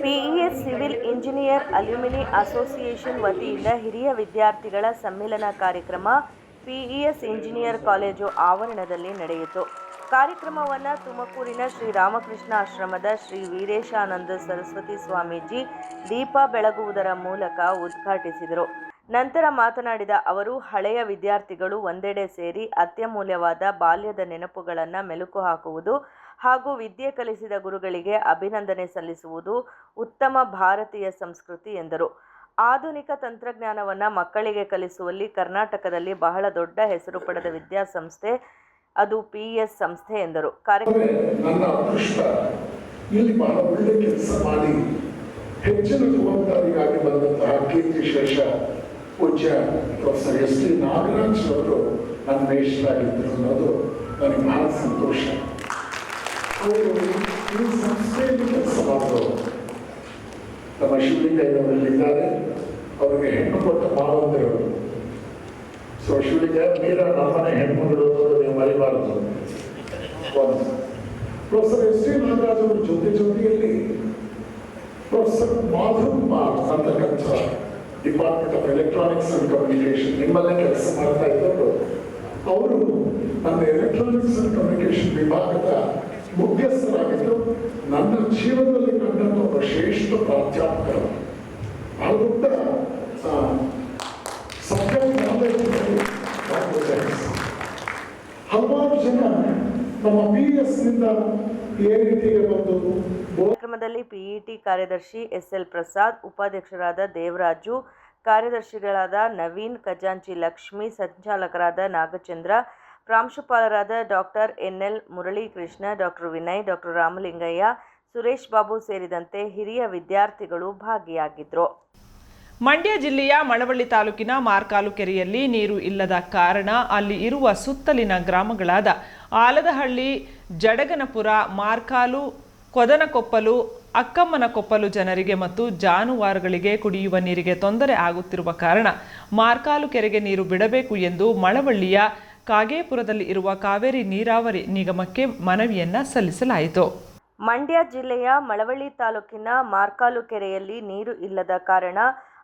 PES civil engineer alumni association ವತಿಯಿಂದ ಹಿರಿಯ ವಿದ್ಯಾರ್ಥಿಗಳ ಸಮ್ಮಿಲನ ಕಾರ್ಯಕ್ರಮ PES ಇಂಜಿನಿಯರ್ ಕಾಲೇಜು ಆವರಣದಲ್ಲಿ ನಡೆಯಿತು. ಕಾರ್ಯಕ್ರಮವನ್ನು ತುಮಕೂರಿನ ಶ್ರೀ ರಾಮಕೃಷ್ಣ ಆಶ್ರಮದ ಶ್ರೀ ವೀರೇಶಾನಂದ ಸರಸ್ವತಿ ಸ್ವಾಮೀಜಿ ದೀಪ ಬೆಳಗುವುದರ ಮೂಲಕ ಉದ್ಘಾಟಿಸಿದರು. ನಂತರ ಮಾತನಾಡಿದ ಅವರು, ಹಳೆಯ ವಿದ್ಯಾರ್ಥಿಗಳು ಒಂದೆಡೆ ಸೇರಿ ಅತ್ಯಮೂಲ್ಯವಾದ ಬಾಲ್ಯದ ನೆನಪುಗಳನ್ನು ಮೆಲುಕು ಹಾಕುವುದು ಹಾಗೂ ವಿದ್ಯೆ ಕಲಿಸಿದ ಗುರುಗಳಿಗೆ ಅಭಿನಂದನೆ ಸಲ್ಲಿಸುವುದು ಉತ್ತಮ ಭಾರತೀಯ ಸಂಸ್ಕೃತಿ ಎಂದರು. ಆಧುನಿಕ ತಂತ್ರಜ್ಞಾನವನ್ನು ಮಕ್ಕಳಿಗೆ ಕಲಿಸುವಲ್ಲಿ ಕರ್ನಾಟಕದಲ್ಲಿ ಬಹಳ ದೊಡ್ಡ ಹೆಸರು ಪಡೆದ ವಿದ್ಯಾಸಂಸ್ಥೆ ಅದು PES ಸಂಸ್ಥೆ ಎಂದರು. ನನ್ನ ಅದೃಷ್ಟ ಇಲ್ಲಿ ಬಹಳ ಒಳ್ಳೆ ಕೆಲಸ ಮಾಡಿ ಹೆಚ್ಚಿನ ಜವಾಬ್ದಾರಿಗಾಗಿ ಬಂದಂತಹ ಕೀರ್ತಿಶೇಷ ಪೂಜ್ಯ ಪ್ರೊಫೆಸರ್ S.T. ನಾಗರಾಜ್ ಅವರು ನನ್ನ ಮೇಷರಾಗಿದ್ದರು ಅನ್ನೋದು ನನಗೆ ಬಹಳ ಸಂತೋಷ. ಅವರು ಈ ಸಂಸ್ಥೆಯಲ್ಲಿ ಕೆಲಸ ಮಾಡೋರು. ನಮ್ಮ ಶಿವಲಿಂಗಯ್ಯನವರಲ್ಲಿದ್ದಾರೆ, ಅವರಿಗೆ ಹೆಣ್ಣು ಕೊಟ್ಟ ಮಾವಂದರು. ಸೊ ಶಿವಲಿಂಗ ಮೀರ ನಮ್ಮನೆ ಹೆಣ್ಮಗಳು ನೀವು ಮರಿಬಾರದು. ಒಂದು ಪ್ರೊಫೆಸರ್ S.T. ನಾಗರಾಜ್ ಅವರ ಜೊತೆಯಲ್ಲಿ ಪ್ರೊಫೆಸರ್ ಮಾಧವ್ ಕುಮಾರ್ ಅಂತಕ್ಕಂಥ department of electronics and communication ನಿಮ್ಮಲ್ಲೇ ಕೆಲಸ ಮಾಡ್ತಾ ಇದ್ದವರು. ಅವರು ನನ್ನ ಎಲೆಕ್ಟ್ರಾನಿಕ್ಸ್ ಅಂಡ್ ಕಮ್ಯುನಿಕೇಶನ್ ವಿಭಾಗದ ಮುಖ್ಯಸ್ಥರಾಗಿದ್ದು ನನ್ನ ಜೀವನದಲ್ಲಿ ಕಂಡಂತ ಒಬ್ಬ ಶ್ರೇಷ್ಠ ಪ್ರಾಧ್ಯಾಪಕರು. ಬಹಳ ದೊಡ್ಡ ಹಲವಾರು ಜನ ನಮ್ಮ PES ನಿಂದ ಈ ರೀತಿಗೆ ಬಂದು ಕಾರ್ಯಕ್ರಮದಲ್ಲಿ PET ಕಾರ್ಯದರ್ಶಿ SL ಪ್ರಸಾದ್, ಉಪಾಧ್ಯಕ್ಷರಾದ ದೇವರಾಜು, ಕಾರ್ಯದರ್ಶಿಗಳಾದ ನವೀನ್, ಖಜಾಂಚಿ ಲಕ್ಷ್ಮಿ, ಸಂಚಾಲಕರಾದ ನಾಗಚಂದ್ರ, ಪ್ರಾಂಶುಪಾಲರಾದ doctor NL Muralikrishna, doctor Vinay, doctor Ramalingaiah, Suresh Babu ಸೇರಿದಂತೆ ಹಿರಿಯ ವಿದ್ಯಾರ್ಥಿಗಳು ಭಾಗಿಯಾಗಿದ್ದರು. ಮಂಡ್ಯ ಜಿಲ್ಲೆಯ ಮಳವಳ್ಳಿ ತಾಲೂಕಿನ ಮಾರ್ಕಾಲು ಕೆರೆಯಲ್ಲಿ ನೀರು ಇಲ್ಲದ ಕಾರಣ ಅಲ್ಲಿ ಇರುವ ಸುತ್ತಲಿನ ಗ್ರಾಮಗಳಾದ ಆಲದಹಳ್ಳಿ, ಜಡಗನಪುರ, ಮಾರ್ಕಾಲು, ಕೊದನಕೊಪ್ಪಲು, ಅಕ್ಕಮ್ಮನಕೊಪ್ಪಲು ಜನರಿಗೆ ಮತ್ತು ಜಾನುವಾರುಗಳಿಗೆ ಕುಡಿಯುವ ನೀರಿಗೆ ತೊಂದರೆ ಆಗುತ್ತಿರುವ ಕಾರಣ ಮಾರ್ಕಾಲು ಕೆರೆಗೆ ನೀರು ಬಿಡಬೇಕು ಎಂದು ಮಳವಳ್ಳಿಯ ಕಾಗೇಪುರದಲ್ಲಿ ಇರುವ ಕಾವೇರಿ ನೀರಾವರಿ ನಿಗಮಕ್ಕೆ ಮನವಿಯನ್ನ ಸಲ್ಲಿಸಲಾಯಿತು. ಮಂಡ್ಯ ಜಿಲ್ಲೆಯ ಮಳವಳ್ಳಿ ತಾಲೂಕಿನ ಮಾರ್ಕಾಲು ಕೆರೆಯಲ್ಲಿ ನೀರು ಇಲ್ಲದ ಕಾರಣ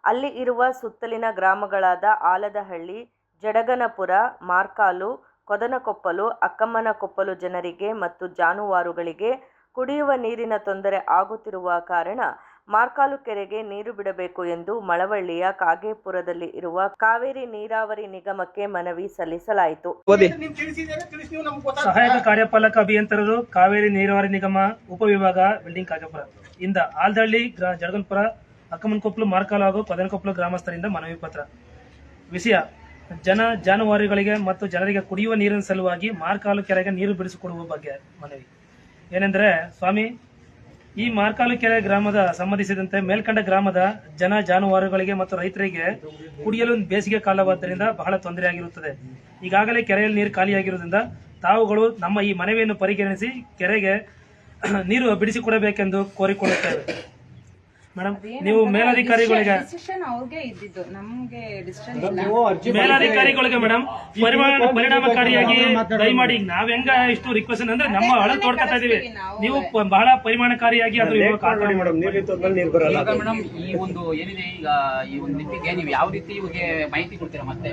ಅಲ್ಲಿ ಇರುವ ಸುತ್ತಲಿನ ಗ್ರಾಮಗಳಾದ ಆಲದಹಳ್ಳಿ, ಜಡಗನಪುರ, ಮಾರ್ಕಾಲು, ಕೊದನಕೊಪ್ಪಲು, ಅಕ್ಕಮ್ಮನಕೊಪ್ಪಲು ಜನರಿಗೆ ಮತ್ತು ಜಾನುವಾರುಗಳಿಗೆ ಕುಡಿಯುವ ನೀರಿನ ತೊಂದರೆ ಆಗುತ್ತಿರುವ ಕಾರಣ ಮಾರ್ಕಾಲು ಕೆರೆಗೆ ನೀರು ಬಿಡಬೇಕು ಎಂದು ಮಳವಳ್ಳಿಯ ಕಾಗೇಪುರದಲ್ಲಿ ಇರುವ ಕಾವೇರಿ ನೀರಾವರಿ ನಿಗಮಕ್ಕೆ ಮನವಿ ಸಲ್ಲಿಸಲಾಯಿತು. ಸಹಾಯಕ ಕಾರ್ಯಪಾಲಕ ಅಭಿಯಂತರರು, ಕಾವೇರಿ ನೀರಾವರಿ ನಿಗಮ ಉಪವಿಭಾಗ, ಬಿಲ್ಡಿಂಗ್, ಕಾಗೇಪುರ ಇಂದ ಆಲದಹಳ್ಳಿ, ಜಡಗನಪುರ, ಅಕ್ಕಮ್ಮನಕೊಪ್ಪಲು, ಮಾರ್ಕಾಲು ಹಾಗೂ ಕೊದನಕೊಪ್ಪಲು ಗ್ರಾಮಸ್ಥರಿಂದ ಮನವಿ ಪತ್ರ. ವಿಷಯ: ಜಾನುವಾರುಗಳಿಗೆ ಮತ್ತು ಜನರಿಗೆ ಕುಡಿಯುವ ನೀರಿನ ಸಲುವಾಗಿ ಮಾರ್ಕಾಲು ಕೆರೆಗೆ ನೀರು ಬಿಡಿಸಿಕೊಡುವ ಬಗ್ಗೆ ಮನವಿ. ಏನೆಂದರೆ, ಸ್ವಾಮಿ, ಈ ಮಾರ್ಕಾಲು ಕೆರೆ ಗ್ರಾಮದ ಸಂಬಂಧಿಸಿದಂತೆ ಮೇಲ್ಕಂಡ ಗ್ರಾಮದ ಜಾನುವಾರುಗಳಿಗೆ ಮತ್ತು ರೈತರಿಗೆ ಕುಡಿಯಲು ಬೇಸಿಗೆ ಕಾಲವಾದ್ದರಿಂದ ಬಹಳ ತೊಂದರೆಯಾಗಿರುತ್ತದೆ. ಈಗಾಗಲೇ ಕೆರೆಯಲ್ಲಿ ನೀರು ಖಾಲಿಯಾಗಿರುವುದರಿಂದ ತಾವುಗಳು ನಮ್ಮ ಈ ಮನವಿಯನ್ನು ಪರಿಗಣಿಸಿ ಕೆರೆಗೆ ನೀರು ಬಿಡಿಸಿಕೊಡಬೇಕೆಂದು ಕೋರಿಕೊಳ್ಳುತ್ತೇವೆ. ಮೇಡಮ್, ನೀವು ಮೇಲಧಿಕಾರಿಗಳಿಗೆ ಮೇಡಮ್ ಪರಿಣಾಮಕಾರಿಯಾಗಿ ದಯಮಾಡಿ ನಾವ್ ಹೆಂಗ ಇಷ್ಟು ರಿಕ್ವೆಸ್ಟ್ ಅಂದ್ರೆ ನಮ್ಮ ಹಳ ತೋಡ್ಕೊತಾ ಇದೀವಿ, ನೀವು ಬಹಳ ಪರಿಣಾಮಕಾರಿಯಾಗಿ ಅದ್ರ ಮೇಡಮ್ ಈ ಒಂದು ಏನಿದೆ ಈಗ ಈ ಒಂದು ನಿಟ್ಟಿಗೆ ನೀವು ಯಾವ ರೀತಿ ಇವ್ರಿಗೆ ಮಾಹಿತಿ ಕೊಡ್ತೀರಾ? ಮತ್ತೆ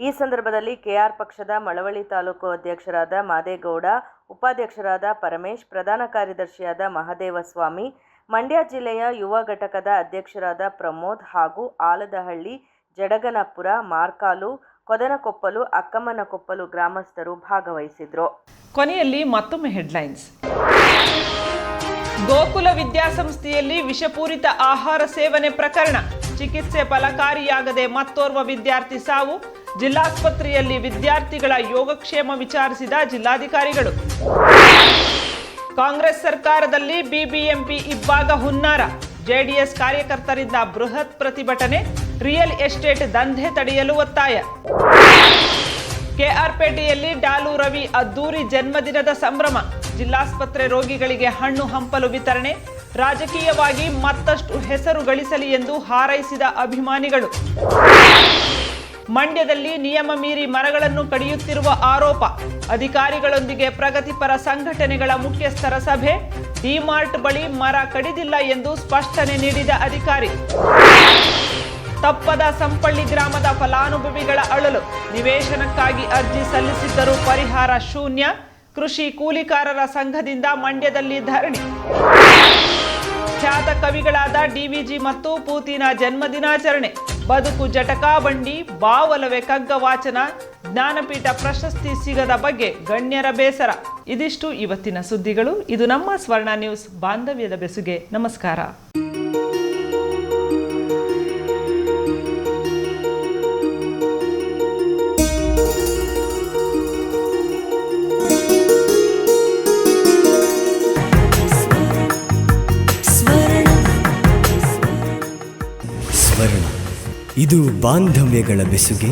ಈ ಸಂದರ್ಭದಲ್ಲಿ KR ಪಕ್ಷದ ಮಳವಳ್ಳಿ ತಾಲೂಕು ಅಧ್ಯಕ್ಷರಾದ ಮಾದೇಗೌಡ, ಉಪಾಧ್ಯಕ್ಷರಾದ ಪರಮೇಶ್, ಪ್ರಧಾನ ಕಾರ್ಯದರ್ಶಿಯಾದ ಮಹದೇವಸ್ವಾಮಿ, ಮಂಡ್ಯ ಜಿಲ್ಲೆಯ ಯುವ ಘಟಕದ ಅಧ್ಯಕ್ಷರಾದ ಪ್ರಮೋದ್ ಹಾಗೂ ಆಲದಹಳ್ಳಿ, ಜಡಗನಪುರ, ಮಾರ್ಕಾಲು, ಕೊದನಕೊಪ್ಪಲು, ಅಕ್ಕಮ್ಮನಕೊಪ್ಪಲು ಗ್ರಾಮಸ್ಥರು ಭಾಗವಹಿಸಿದ್ರು. ಕೊನೆಯಲ್ಲಿ ಮತ್ತೊಮ್ಮೆ ಹೆಡ್ಲೈನ್ಸ್. ಗೋಕುಲ ವಿದ್ಯಾಸಂಸ್ಥೆಯಲ್ಲಿ ವಿಷಪೂರಿತ ಆಹಾರ ಸೇವನೆ ಪ್ರಕರಣ, ಚಿಕಿತ್ಸೆ ಫಲಕಾರಿಯಾಗದೆ ಮತ್ತೋರ್ವ ವಿದ್ಯಾರ್ಥಿ ಸಾವು, ಜಿಲ್ಲಾಸ್ಪತ್ರೆಯಲ್ಲಿ ವಿದ್ಯಾರ್ಥಿಗಳ ಯೋಗಕ್ಷೇಮ ವಿಚಾರಿಸಿದ ಜಿಲ್ಲಾಧಿಕಾರಿಗಳು. ಕಾಂಗ್ರೆಸ್ ಸರ್ಕಾರದಲ್ಲಿ BBMP ಇಬ್ಬಾಗ ಹುನ್ನಾರ, JDS ಕಾರ್ಯಕರ್ತರಿಂದ ಬೃಹತ್ ಪ್ರತಿಭಟನೆ, ರಿಯಲ್ ಎಸ್ಟೇಟ್ ದಂಧೆ ತಡೆಯಲು ಒತ್ತಾಯ. KR-ಪೇಟೆಯಲ್ಲಿ ಡಾಲು ರವಿ ಅದ್ದೂರಿ ಜನ್ಮದಿನದ ಸಂಭ್ರಮ, ಜಿಲ್ಲಾಸ್ಪತ್ರೆ ರೋಗಿಗಳಿಗೆ ಹಣ್ಣು ಹಂಪಲು ವಿತರಣೆ, ರಾಜಕೀಯವಾಗಿ ಮತ್ತಷ್ಟು ಹೆಸರು ಗಳಿಸಲಿ ಎಂದು ಹಾರೈಸಿದ ಅಭಿಮಾನಿಗಳು. ಮಂಡ್ಯದಲ್ಲಿ ನಿಯಮ ಮೀರಿ ಮರಗಳನ್ನು ಕಡಿಯುತ್ತಿರುವ ಆರೋಪ, ಅಧಿಕಾರಿಗಳೊಂದಿಗೆ ಪ್ರಗತಿಪರ ಸಂಘಟನೆಗಳ ಮುಖ್ಯಸ್ಥರ ಸಭೆ, ಡಿಮಾರ್ಟ್ ಬಳಿ ಮರ ಕಡಿದಿಲ್ಲ ಎಂದು ಸ್ಪಷ್ಟನೆ ನೀಡಿದ ಅಧಿಕಾರಿ. ತಪ್ಪದ ಸಂಪಳ್ಳಿ ಗ್ರಾಮದ ಫಲಾನುಭವಿಗಳ ಅಳಲು, ನಿವೇಶನಕ್ಕಾಗಿ ಅರ್ಜಿ ಸಲ್ಲಿಸಿದ್ದರೂ ಪರಿಹಾರ ಶೂನ್ಯ, ಕೃಷಿ ಕೂಲಿಕಾರರ ಸಂಘದಿಂದ ಮಂಡ್ಯದಲ್ಲಿ ಧರಣಿ. ಖ್ಯಾತ ಕವಿಗಳಾದ DVG ಮತ್ತು ಪೂತಿನ ಜನ್ಮದಿನಾಚರಣೆ, ಬದುಕು ಜಟಕಾ ಬಂಡಿ, ಬಾವಲವೇ ಕಗ್ಗ ವಾಚನ, ಜ್ಞಾನಪೀಠ ಪ್ರಶಸ್ತಿ ಸಿಗದ ಬಗ್ಗೆ ಗಣ್ಯರ ಬೇಸರ. ಇದಿಷ್ಟು ಇವತ್ತಿನ ಸುದ್ದಿಗಳು. ಇದು ನಮ್ಮ ಸ್ವರ್ಣ ನ್ಯೂಸ್. ಬಾಂಧವ್ಯದ ಬೆಸುಗೆ ನಮಸ್ಕಾರ. ಸ್ವರ್ಣ. ಇದು ಬಾಂಧವ್ಯಗಳ ಬೆಸುಗೆ